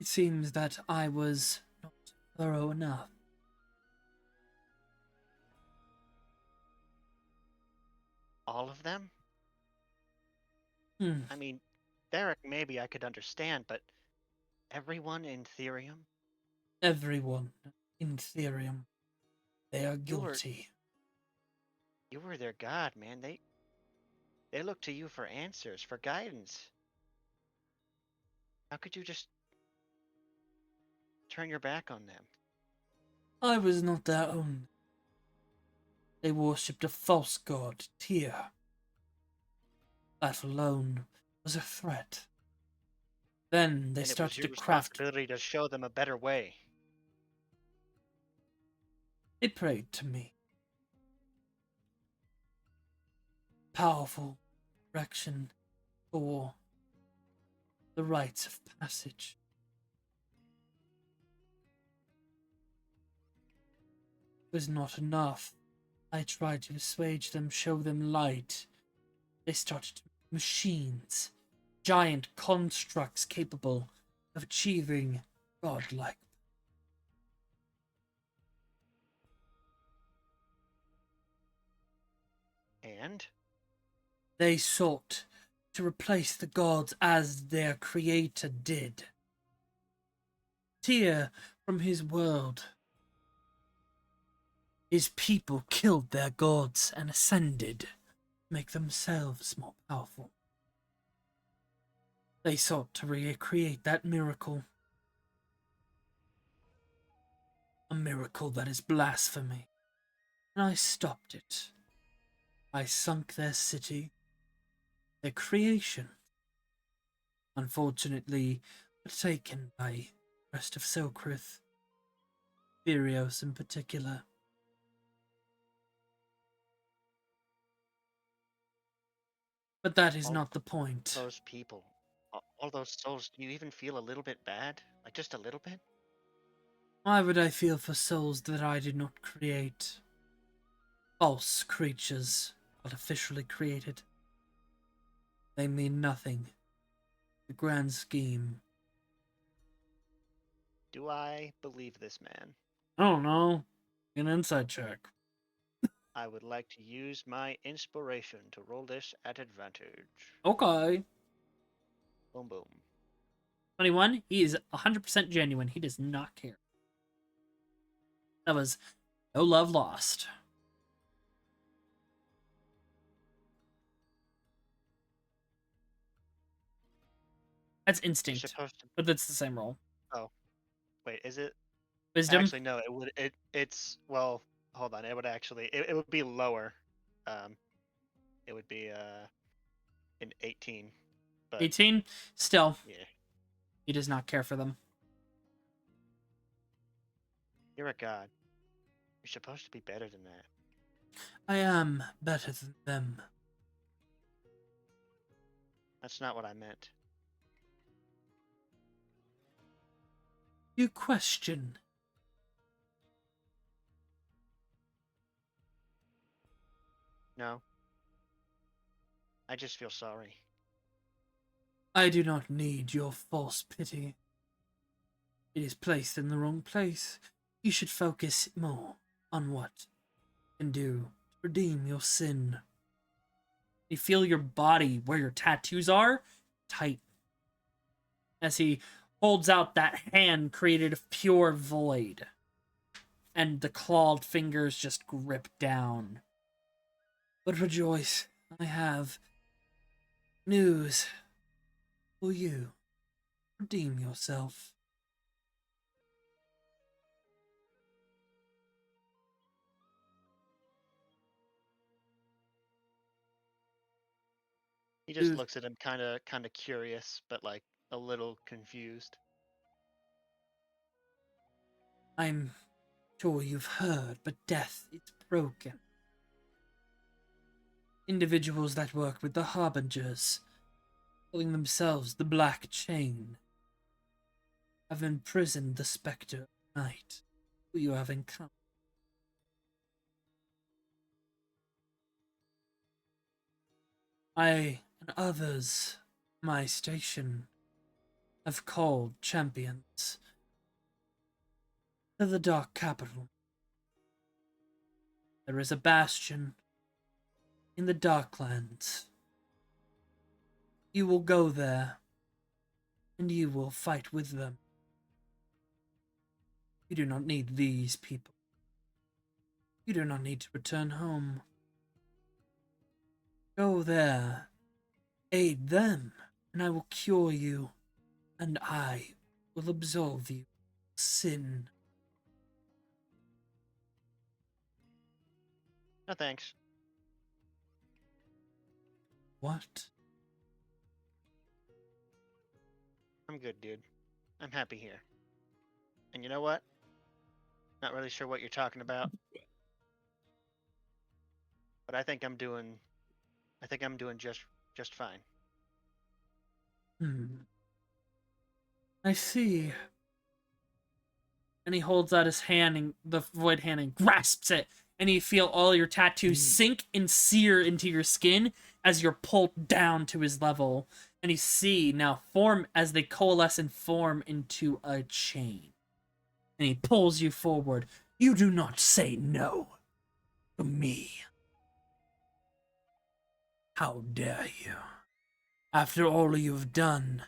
it seems that I was not thorough enough. All of them? Hmm. I mean, Derek, maybe I could understand, but everyone in Therium? Everyone in Therium, they are You were- guilty. You were their god, man. They look to you for answers, for guidance. How could you just turn your back on them? I was not their own. They worshipped a false god, Tyr. That alone was a threat. Then they And it was started your to craft. responsibility to show them a better way. They prayed to me. Powerful direction for the rites of passage. It was not enough. I tried to assuage them, show them light. They started to make machines, giant constructs capable of achieving godlike. And? They sought to replace the gods as their creator did. Tyr from his world. His people killed their gods and ascended to make themselves more powerful. They sought to recreate that miracle. A miracle that is blasphemy. And I stopped it. I sunk their city, their creation. Unfortunately, were taken by the rest of Silkrith, Virios in particular. But that is not the point. Those people, all those souls, do you even feel a little bit bad? Like just a little bit? Why would I feel for souls that I did not create? False creatures, artificially created. They mean nothing. The grand scheme. Do I believe this man? I don't know. An insight check. I would like to use my inspiration to roll this at advantage. Okay. Boom, boom. 21. He is 100% genuine. He does not care. That was no love lost. That's You're instinct, supposed to. but that's the same roll. Wait, is it? Wisdom? Actually, no. It would. It's well. Hold on. It would actually. It would be lower. It would be an 18. But 18? Still, yeah, he does not care for them. you're a god. You're supposed to be better than that. I am better than them. That's not what I meant. You question. No. I just feel sorry. I do not need your false pity. It is placed in the wrong place. You should focus more on what you can do to redeem your sin. You feel your body, where your tattoos are, tight. As he holds out that hand created of pure void. and the clawed fingers just grip down. But rejoice, I have news for you. Redeem yourself. He just Dude. looks at him kind of curious, but like a little confused. I'm sure you've heard, but death is broken. Individuals that work with the Harbingers, calling themselves the Black Chain, have imprisoned the Spectre of Night, who you have encountered. I and others, my station, have called champions to the Dark Capital. There is a bastion in the Darklands. You will go there, and you will fight with them. You do not need these people. You do not need to return home. Go there, aid them, and I will cure you, and I will absolve you of sin. No thanks. What? I'm good, dude. I'm happy here. And you know what? Not really sure what you're talking about, but I think I'm doing just fine. I see. And he holds out his hand, and the void hand, and grasps it, and you feel all your tattoos sink and sear into your skin as you're pulled down to his level. And you see now form as they coalesce and form into a chain. And he pulls you forward. You do not say no to me. How dare you? After all you've done,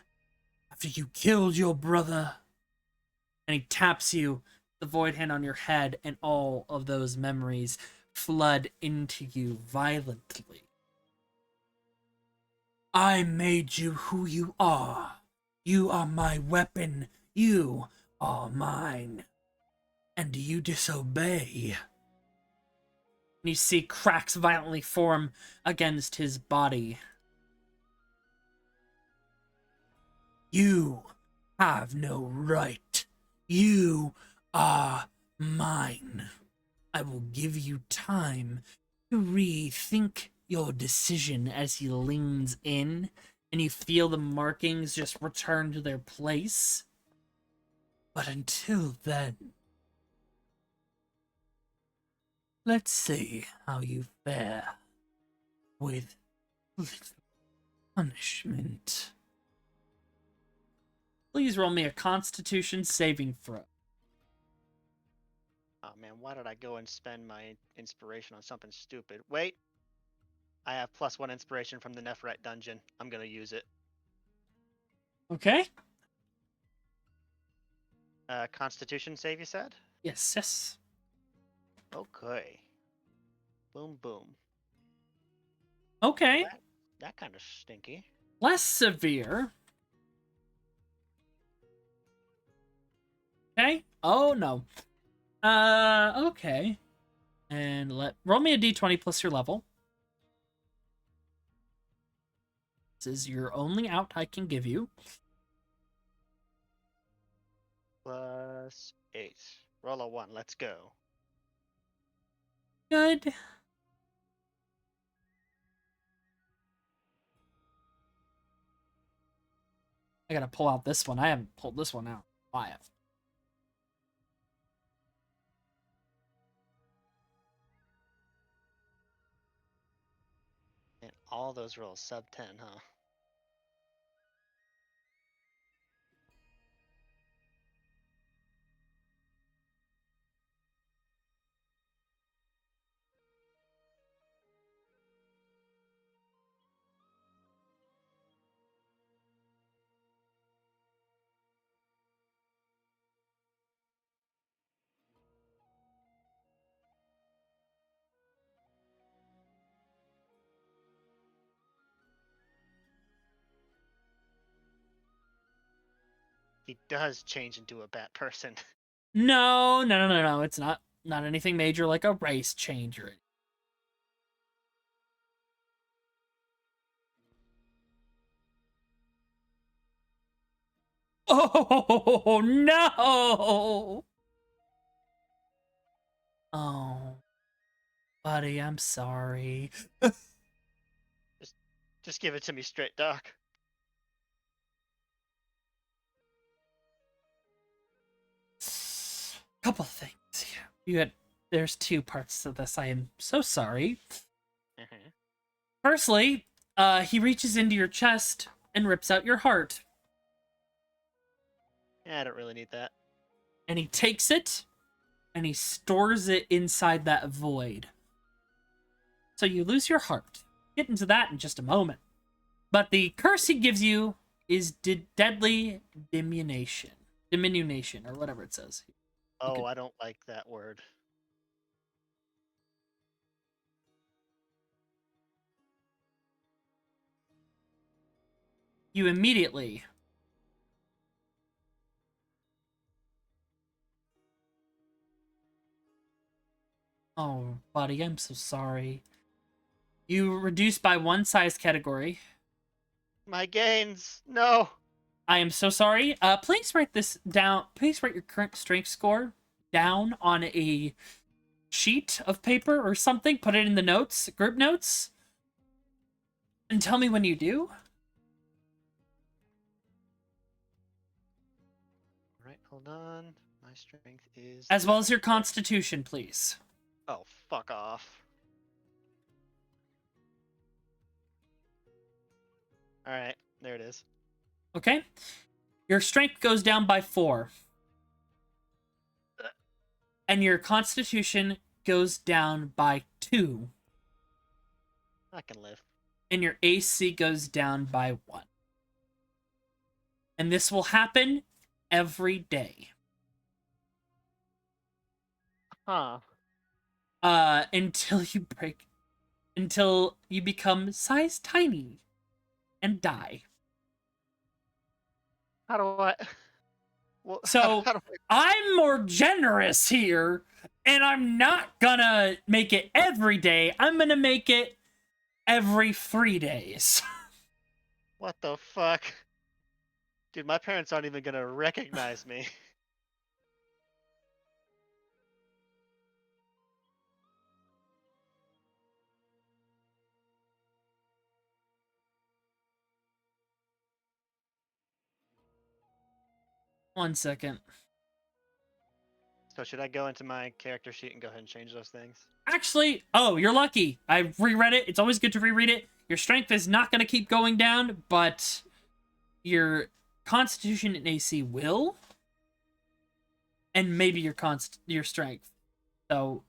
after you killed your brother, and he taps you, the void hand on your head, and all of those memories flood into you violently. I made you who you are. You are my weapon. You are mine. And you disobey. And you see cracks violently form against his body. You have no right. You are mine. I will give you time to rethink your decision as he leans in, and you feel the markings just return to their place. But until then, let's see how you fare with little punishment. Please roll me a Constitution saving throw. Oh man, why did I go and spend my inspiration on something stupid? Wait, I have +1 inspiration from the Nephret dungeon. I'm gonna use it. Okay? Constitution save, you said? Yes, yes. Okay. Boom, boom. Okay. That kind of stinky. Less severe. Okay. Oh no. Okay. And roll me a d20 plus your level. This is your only out I can give you. +8. Roll a 1. Let's go. Good. I gotta pull out this one. I haven't pulled this one out. I have. And all those rolls sub 10, huh? He does change into a bat person. No. It's not anything major like a race change or. Oh no! Oh, buddy, I'm sorry. Just give it to me straight, Doc. Couple things. There's two parts to this. I am so sorry. Mm-hmm. Firstly, he reaches into your chest and rips out your heart. Yeah, I don't really need that. And he takes it and he stores it inside that void. So you lose your heart. Get into that in just a moment. But the curse he gives you is deadly diminution. Diminution, or whatever it says. Oh, could- I don't like that word. You immediately Oh, buddy, I'm so sorry. You reduce by one size category. My gains! No! I am so sorry. Please write this down. Please write your current strength score down on a sheet of paper or something. Put it in the notes, group notes. And tell me when you do. Alright, hold on. My strength is... As well as your constitution, please. Oh, fuck off. Alright, there it is. Okay? Your strength goes down by 4. And your constitution goes down by 2. I can live. And your AC goes down by 1. And this will happen every day. Huh. Until you become size tiny and die. How do I... Well, So, how do I'm more generous here, and I'm not gonna make it every day. I'm gonna make it every 3 days. What the fuck? Dude, my parents aren't even gonna recognize me. One second. So should I go into my character sheet and go ahead and change those things? Actually, oh, you're lucky. I reread it. It's always good to reread it. Your strength is not going to keep going down, but your constitution and AC will. And maybe your strength. So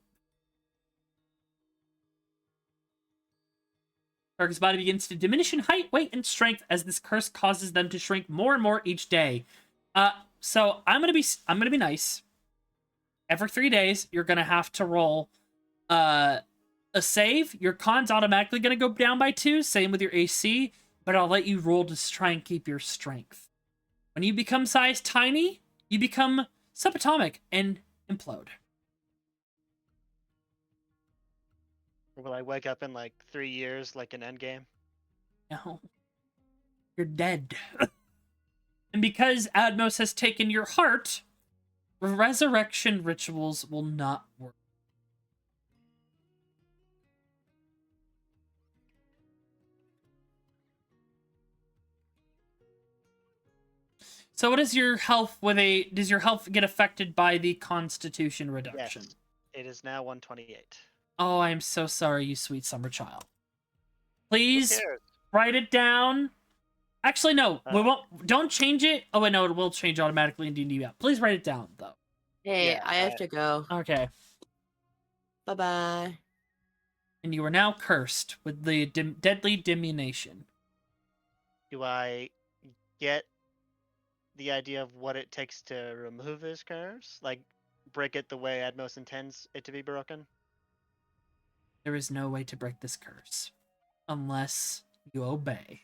Target's body begins to diminish in height, weight, and strength as this curse causes them to shrink more and more each day. So I'm gonna be nice. Every 3 days, you're gonna have to roll a save. Your con's automatically gonna go down by 2. Same with your AC, but I'll let you roll to try and keep your strength. When you become size tiny, you become subatomic and implode. Or will I wake up in like 3 years, like an endgame? No. You're dead. And because Admos has taken your heart, resurrection rituals will not work. So what is your health does your health get affected by the constitution reduction? Yes. It is now 128. Oh, I am so sorry, you sweet summer child. Who Please cares? write it down. Actually, no, we won't. Don't change it. Oh wait, no, it will change automatically in D&D. Please write it down though. Hey, Yeah, I have to go. Okay. Bye bye. And you are now cursed with the deadly diminution. Do I get the idea of what it takes to remove this curse? Like, break it the way Admos intends it to be broken? There is no way to break this curse unless you obey.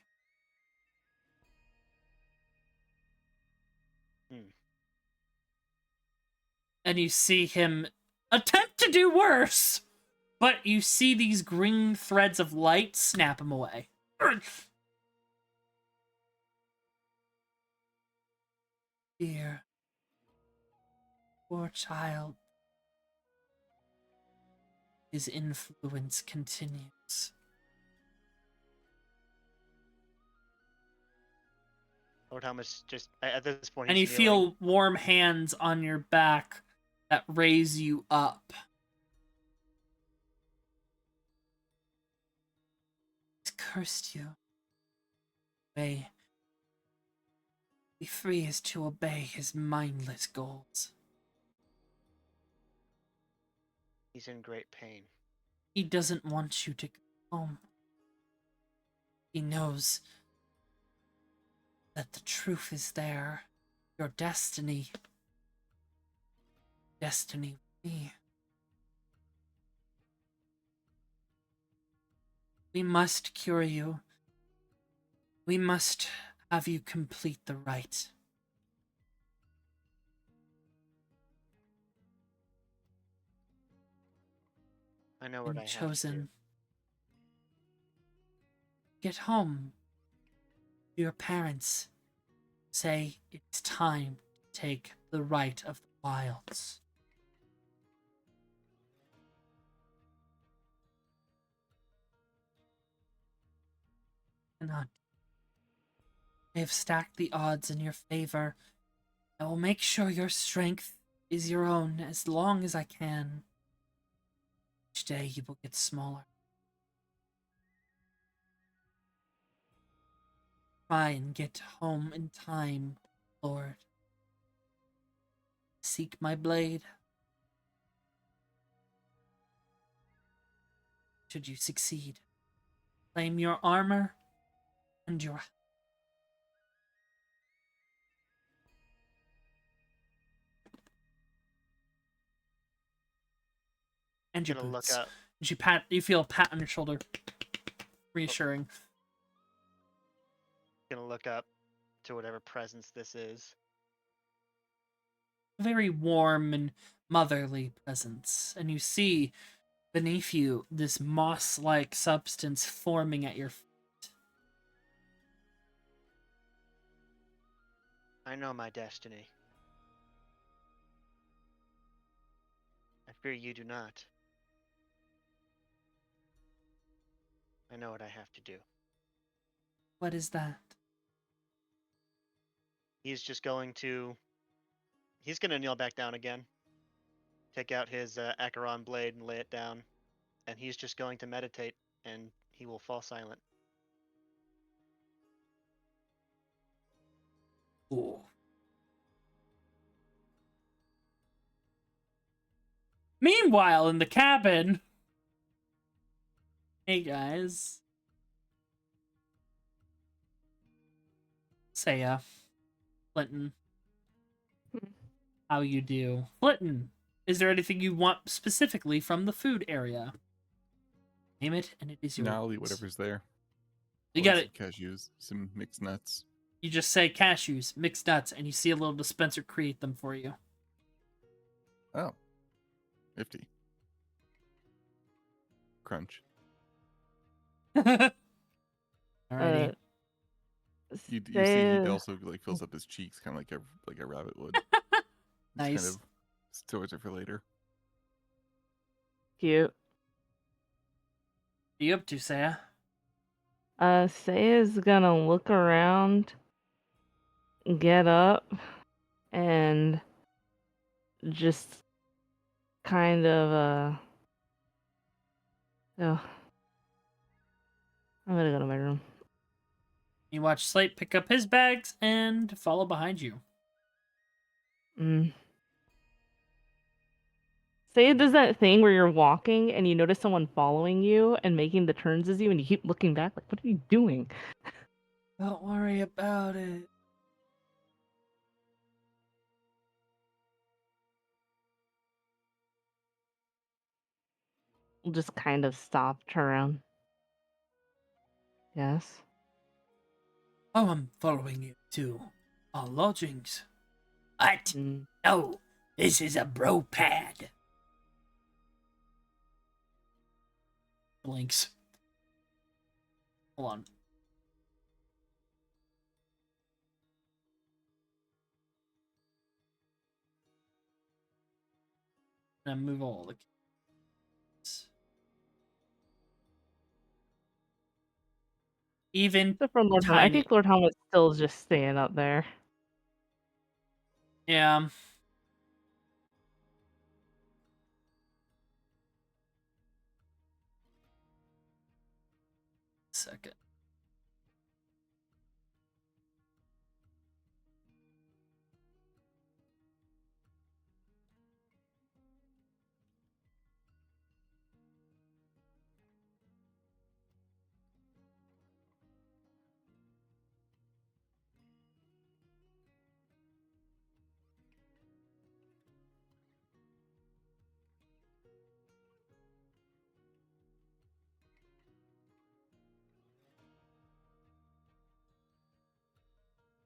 and you see him attempt to do worse, but you see these green threads of light snap him away. Dear, poor child. His influence continues. Lord Helmus just at this point And he's you kneeling. feel warm hands on your back that raise you up. He's cursed you. Be free is to obey his mindless goals. He's in great pain. He doesn't want you to go home. He knows that the truth is there. Your destiny. Destiny with me. We must cure you. We must have you complete the rite. I know what And I have to do. chosen. Get home. Your parents say it's time to take the rite of the wilds. Cannot. I have stacked the odds in your favor. I will make sure your strength is your own as long as I can. Each day you will get smaller. Try and get home in time, Lord. Seek my blade. Should you succeed, claim your armor and your your Gonna look boots. up. And you feel a pat on your shoulder, reassuring. Gonna look up to whatever presence this is. A very warm and motherly presence, and you see beneath you this moss-like substance forming at your feet. I know my destiny. I fear you do not. I know what I have to do. What is that? He's just going to... He's gonna kneel back down again. Take out his Acheron blade and lay it down. And he's just going to meditate, and he will fall silent. Ooh. Meanwhile, in the cabin. Hey guys. Saya. Clinton. How you do? Clinton, is there anything you want specifically from the food area? Name it, and it is yours. No, I'll eat whatever's there. You I'll got eat it. some cashews, some mixed nuts. You just say cashews, mixed nuts, and you see a little dispenser create them for you. Oh. 50. Crunch. Alrighty. You see he Say- also like fills up his cheeks kind of like a rabbit would. Just Nice. kind of stores it for later. Cute. What are you up to, Saya? Saya's gonna look around, get up, and just kind of oh, I'm gonna go to my room. You watch Slate pick up his bags and follow behind you. Saya does that thing where you're walking and you notice someone following you and making the turns as you, and you keep looking back like, what are you doing? Don't worry about it. We'll just kind of stop, turn around. Yes. Oh, I'm following you to our lodgings. What? Mm. No, This is a bro pad. Blinks. Hold on. And move all the kids. Even Except for Lord Helmet. I tiny. think Lord Helmet's still just staying up there. Yeah. Second.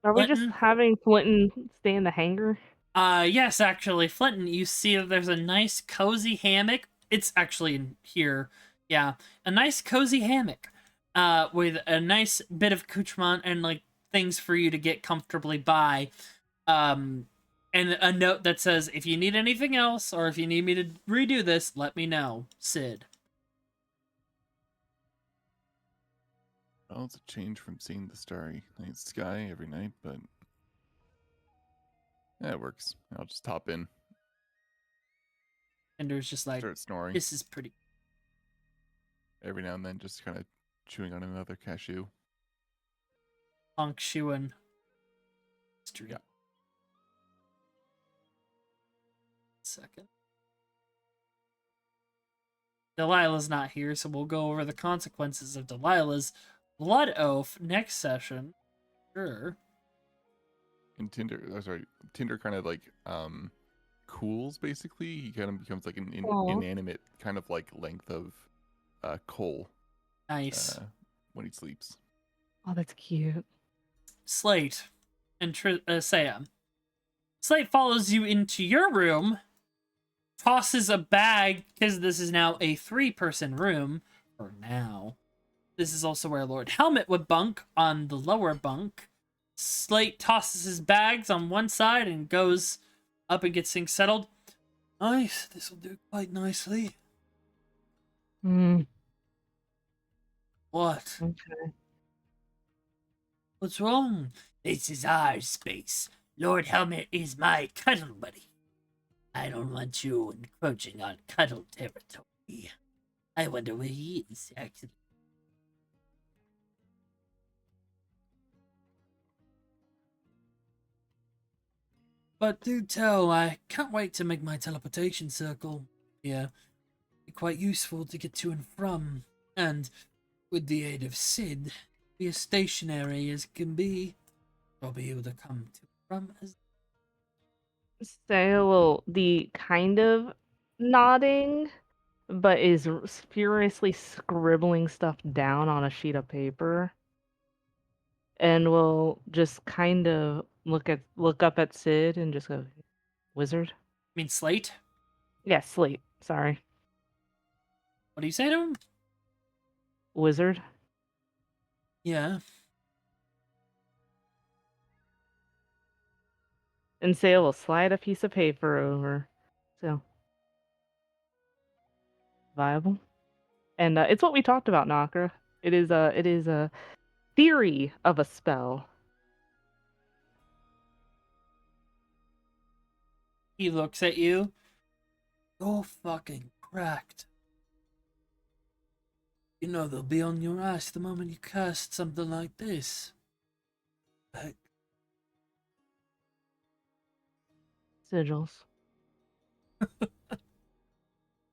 Are we just Clinton? having Flinton stay in the hangar? Yes, actually, Flinton, you see that there's a nice cozy hammock. It's actually in here. Yeah, a nice cozy hammock, with a nice bit of accoutrement and like things for you to get comfortably by. And a note that says, "If you need anything else, or if you need me to redo this, let me know, Sid." Well, it's a change from seeing the starry night sky every night, but yeah, it works. I'll just hop in, Ender's just like, start snoring "This is pretty." every now and then, just kind of chewing on another cashew. Honk chewing. Yeah. Second. Delilah's not here, so we'll go over the consequences of Delilah's blood oath next session. Sure. And Tinder kind of like cools basically. He kind of becomes like an Aw. inanimate kind of like length of coal Nice. when he sleeps. Oh, that's cute. Slate and Sam. Slate follows you into your room, tosses a bag, because this is now a 3-person room, for now. This is also where Lord Helmet would bunk, on the lower bunk. Slate tosses his bags on one side and goes up and gets things settled. Nice, this will do quite nicely. Hmm. What? Okay. What's wrong? This is our space. Lord Helmet is my cuddle buddy. I don't want you encroaching on cuddle territory. I wonder where he is, actually. But do tell, I can't wait to make my teleportation circle. Yeah, be quite useful to get to and from. And with the aid of Sid, be as stationary as can be. I'll be able to come to and from as The kind of nodding, but is furiously scribbling stuff down on a sheet of paper, and will just kind of look up at Sid and just go, "Wizard." I mean Slate? Yeah, Slate. Sorry, What do you say to him? Wizard. Yeah. And Sale will slide a piece of paper over. So viable, and it's what we talked about, Nakra. It is a theory of a spell. He looks at you. You're fucking cracked. You know they'll be on your ass the moment you cast something like this. Heck, Sigils.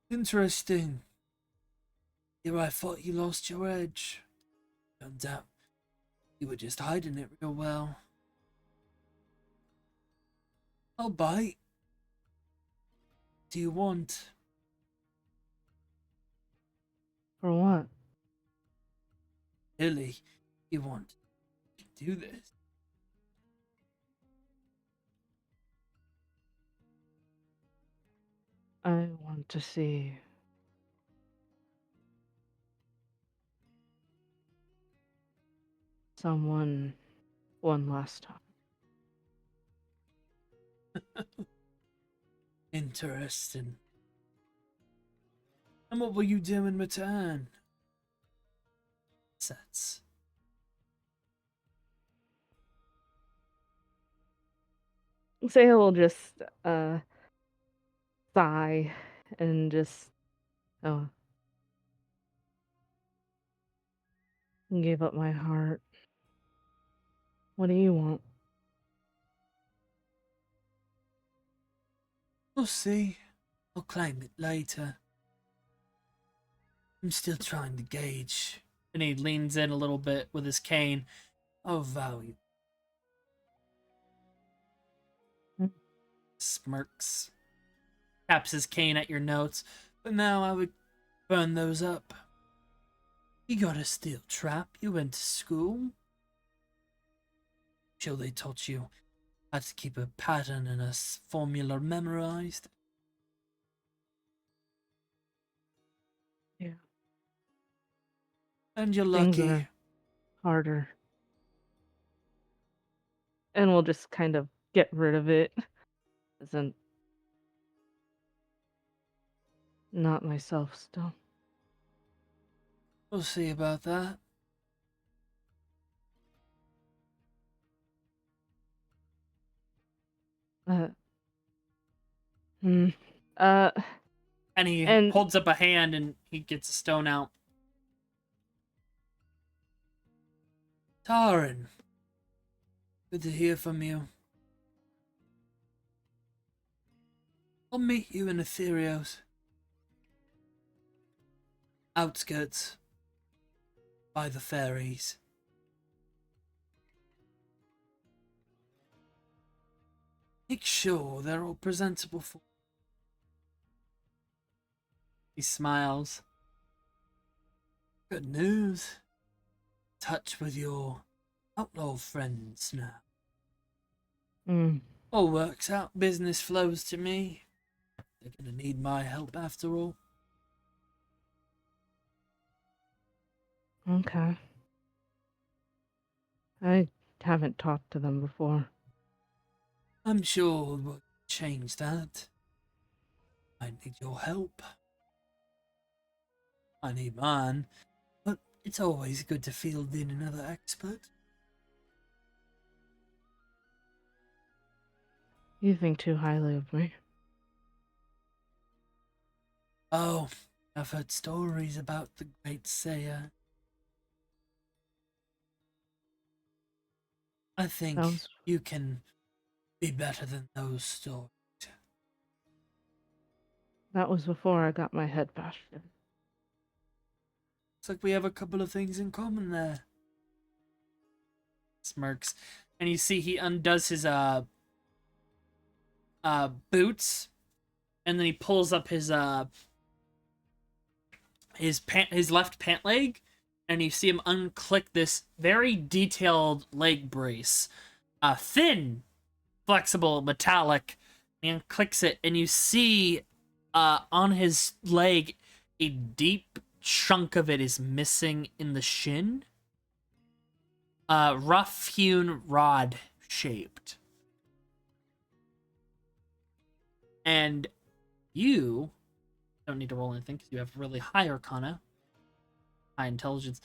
interesting. Here I thought you lost your edge. Turns out you were just hiding it real well. I'll bite. Do you want? For what? Billy, you want to do this? I want to see someone one last time. Interesting. And what will you do in return? Sets. Saya will just sigh and just oh gave up my heart. What do you want? We'll see. I'll claim it later. I'm still trying to gauge. And he leans in a little bit with his cane. Oh, value. Hmm. Smirks. Taps his cane at your notes. But now I would burn those up. You got a steel trap. You went to school. Sure they taught you how to keep a pattern and a formula memorized. Yeah. And you're Things lucky. are harder. And we'll just kind of get rid of it. Isn't not myself still. We'll see about that. Uh, hmm. Uh, And he and holds up a hand and he gets a stone out. Taran, good to hear from you. I'll meet you in Ethereos. Outskirts. By the ferries. Make sure they're all presentable for. He smiles. Good news. Touch with your outlaw friends now. mm, All works out. Business flows to me. They're gonna need my help after all. okay. I haven't talked to them before. I'm sure we'll change that. I need your help. I need mine. But it's always good to field in another expert. You think too highly of me. Oh, I've heard stories about the great Sayer. I think Sounds you can be better than those stories. that was before I got my head bashed in. Looks like we have a couple of things in common there. Smirks. And you see he undoes his boots, and then he pulls up his his left pant leg, and you see him unclick this very detailed leg brace. Thin, flexible, metallic, and clicks it, and you see on his leg a deep chunk of it is missing in the shin. Rough hewn rod shaped. And you don't need to roll anything because you have really high arcana, high intelligence.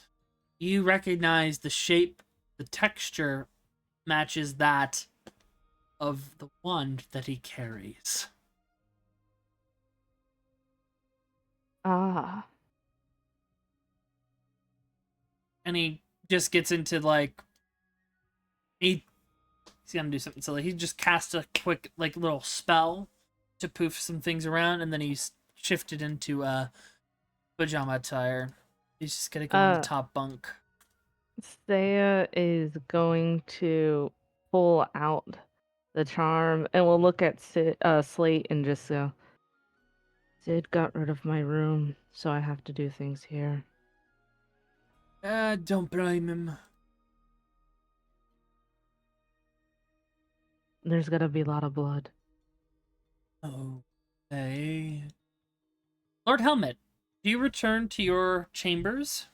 You recognize the shape, the texture matches that of the wand that he carries. Ah, And he just gets into like he's gonna do something silly. He just casts a quick like little spell to poof some things around, and then he's shifted into pajama attire. He's just gonna go on the uh, top bunk. Saya is going to pull out the charm and we'll look at Slate and just go, Sid got rid of my room, so I have to do things here. Don't blame him. There's gotta be a lot of blood. Oh, Okay. Lord Helmet, do you return to your chambers?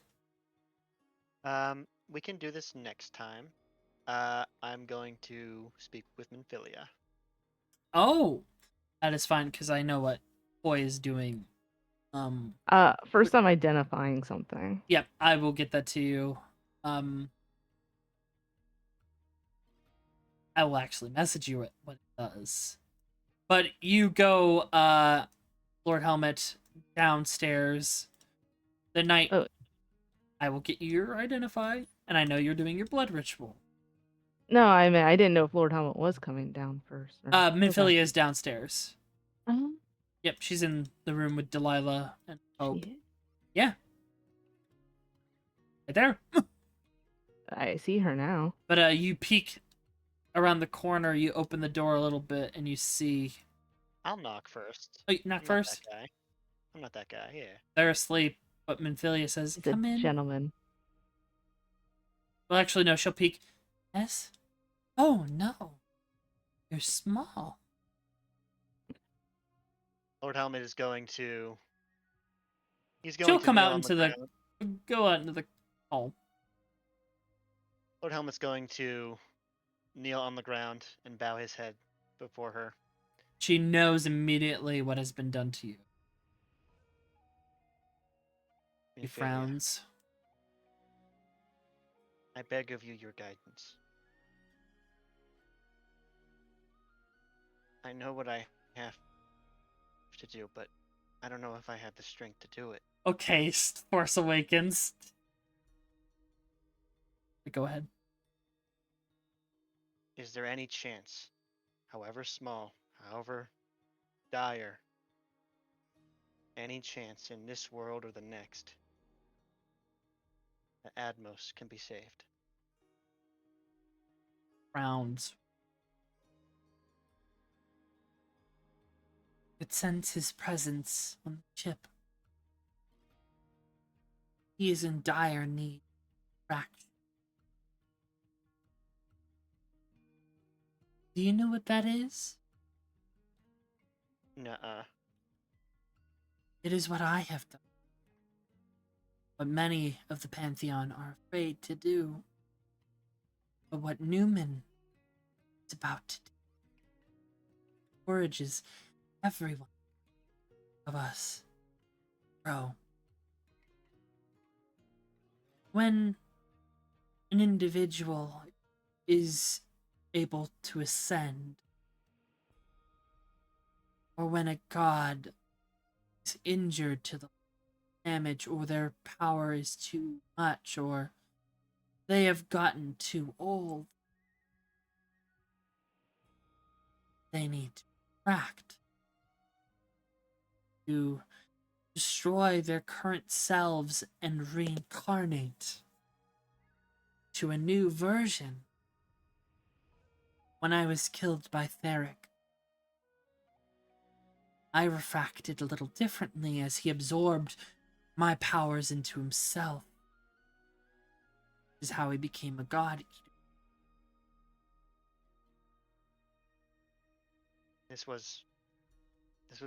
We can do this next time. I'm going to speak with Minfilia. Oh, that is fine because I know what Boy is doing. First I'm identifying something. Yep, I will get that to you. I will actually message you what it does. But you go, Lord Helmet, downstairs. The night Oh. I will get you your identify, and I know you're doing your blood ritual. No, I mean I didn't know if Lord Helmet was coming down first. Minfilia is downstairs. Oh, Yep, she's in the room with Delilah and Hope. she- Yeah. Right there. I see her now. But you peek around the corner, you open the door a little bit, and you see... I'll knock first. Oh, not I'm first? Not that guy. I'm not that guy. Yeah. They're asleep, but Minfilia says, He's come a in. gentleman. Well, actually, no, she'll peek. Yes? Oh, no. You're small. Lord Helmet is going to. He's She'll going to come kneel out on into the the... ground. Go out into the hall. Lord Helmet's going to kneel on the ground and bow his head before her. She knows immediately what has been done to you. He Minfilia, frowns. I beg of you your guidance. I know what I have to do, but I don't know if I have the strength to do it. Okay, Force Awakens. Go ahead. Is there any chance, however small, however dire, any chance in this world or the next, that Admos can be saved? Frowns. Could sense his presence on the ship. He is in dire need of fraction. Do you know what that is? Nuh-uh. It is what I have done. What many of the Pantheon are afraid to do. But what Newman is about to do encourages everyone of us to grow. When an individual is able to ascend, or when a god is injured to the damage, or their power is too much, or they have gotten too old, they need to be cracked to destroy their current selves and reincarnate to a new version. When I was killed by Theric, I refracted a little differently as he absorbed my powers into himself. This is how he became a god eater. This was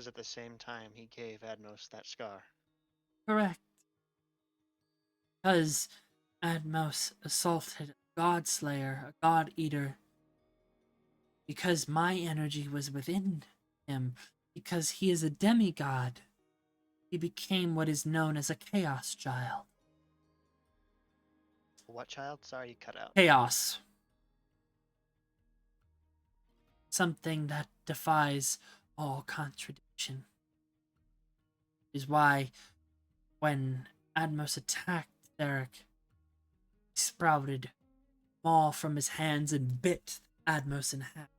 at the same time he gave Admos that scar. Correct. Because Admos assaulted a god slayer, a god eater, because my energy was within him, because he is a demigod, he became what is known as a chaos child. What child? Sorry, you cut out. Chaos. Something that defies all contradiction. Is why when Admos attacked Theric, he sprouted maw from his hands and bit Admos in half.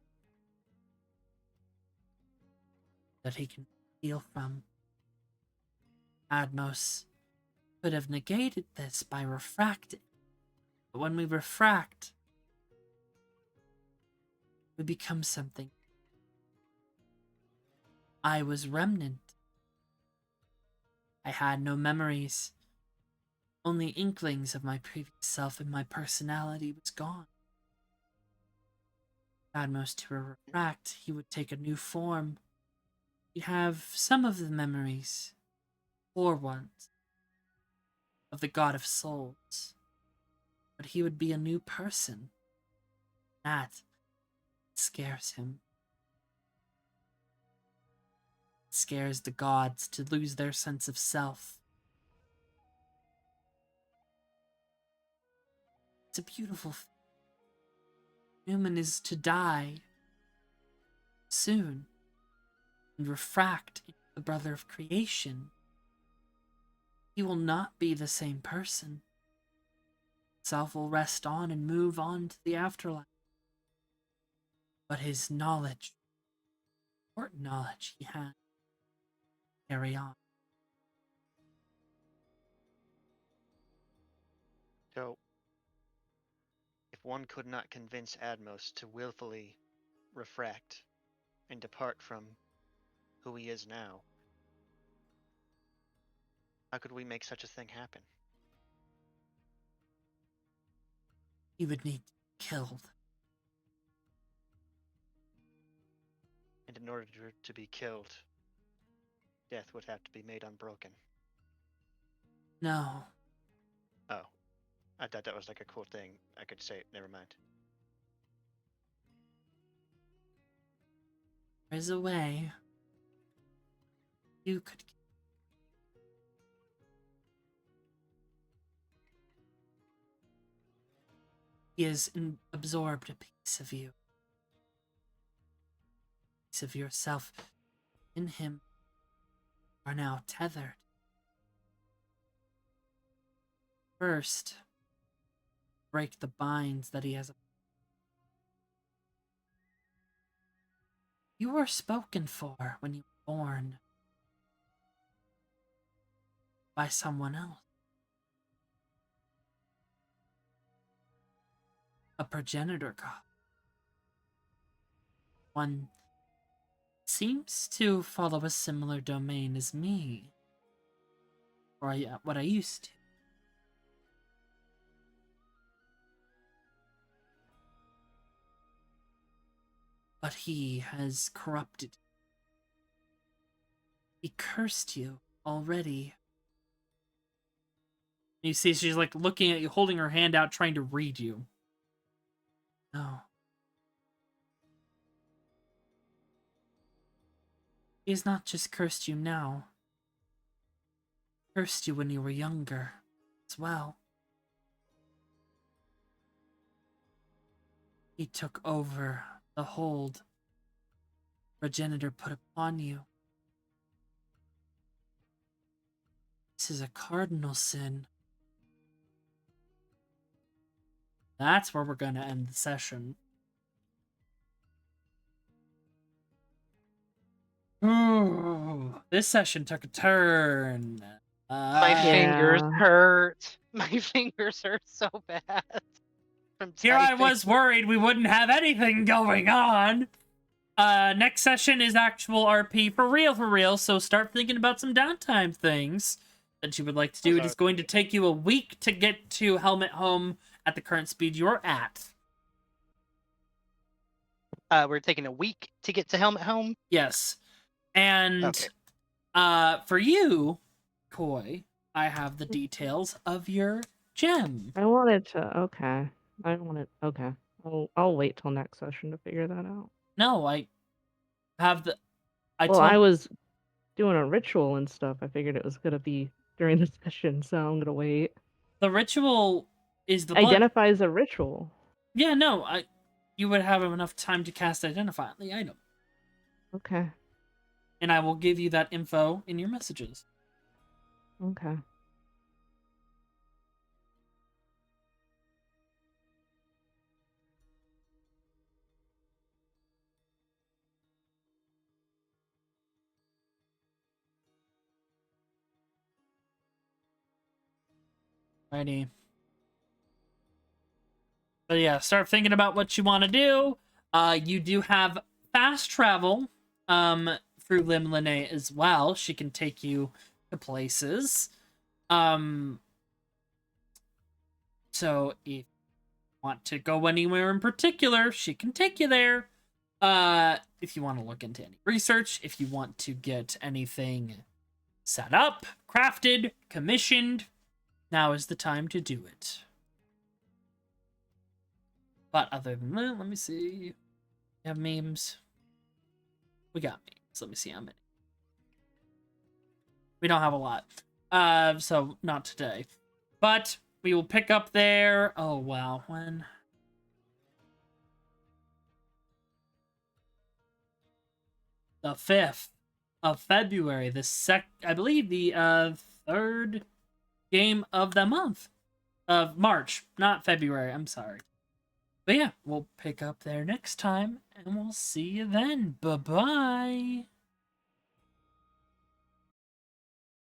That he can heal from. Admos could have negated this by refracting. But when we refract, we become something. I was remnant. I had no memories. Only inklings of my previous self, and my personality was gone. Admos to refract, he would take a new form. He'd have some of the memories, poor ones, of the God of Souls. But he would be a new person. That scares him. It scares the gods to lose their sense of self. It's a beautiful thing. Human is to die soon and refract into the brother of creation. He will not be the same person. Self will rest on and move on to the afterlife. But his knowledge, important knowledge he had, carry on. So, if one could not convince Admos to willfully refract and depart from who he is now, how could we make such a thing happen? He would need to be killed. And in order to be killed, death would have to be made unbroken. No, Oh, I thought that was like a cool thing. I could say it. Never mind. there's a way. You could. He has absorbed a piece of you. A piece of yourself in him are now tethered. First, break the binds that he has. You were spoken for when you were born by someone else. A progenitor god. One seems to follow a similar domain as me. Or what I used to. But he has corrupted. He cursed you already. You see, she's like looking at you, holding her hand out, trying to read you. No. He has not just cursed you now. He cursed you when you were younger as well. He took over the hold progenitor put upon you. This is a cardinal sin. That's where we're gonna end the session. Ooh, this session took a turn. My fingers Yeah. hurt. My fingers hurt so bad. From Here I typing. was worried we wouldn't have anything going on. Next session is actual RP for real, so start thinking about some downtime things that you would like to do. It is going to take you a week to get to Helmet Home at the current speed you're at. We're taking a week to get to Helmet Home. Yes. And Okay. for you, Koi, I have the details of your gem. I wanted to. Okay. Okay. I'll wait till next session to figure that out. No, I have the. Well, I was doing a ritual and stuff. I figured it was gonna be during the session, so I'm gonna wait. The ritual is the blood. Identifies a ritual. Yeah, no, you would have enough time to cast Identify on the item. Okay. And I will give you that info in your messages. Okay. Righty. But yeah, start thinking about what you want to do. You do have fast travel through Lim Lene as well. She can take you to places. So if you want to go anywhere in particular, she can take you there. If you want to look into any research, if you want to get anything set up, crafted, commissioned, now is the time to do it. But other than that, let me see. We have memes. We got memes. Let me see how many. We don't have a lot. So not today. But we will pick up there. Oh wow, when? The 5th of February. I believe the third game of the month. Of March, not February, I'm sorry. But yeah, we'll pick up there next time, and we'll see you then. Bye-bye.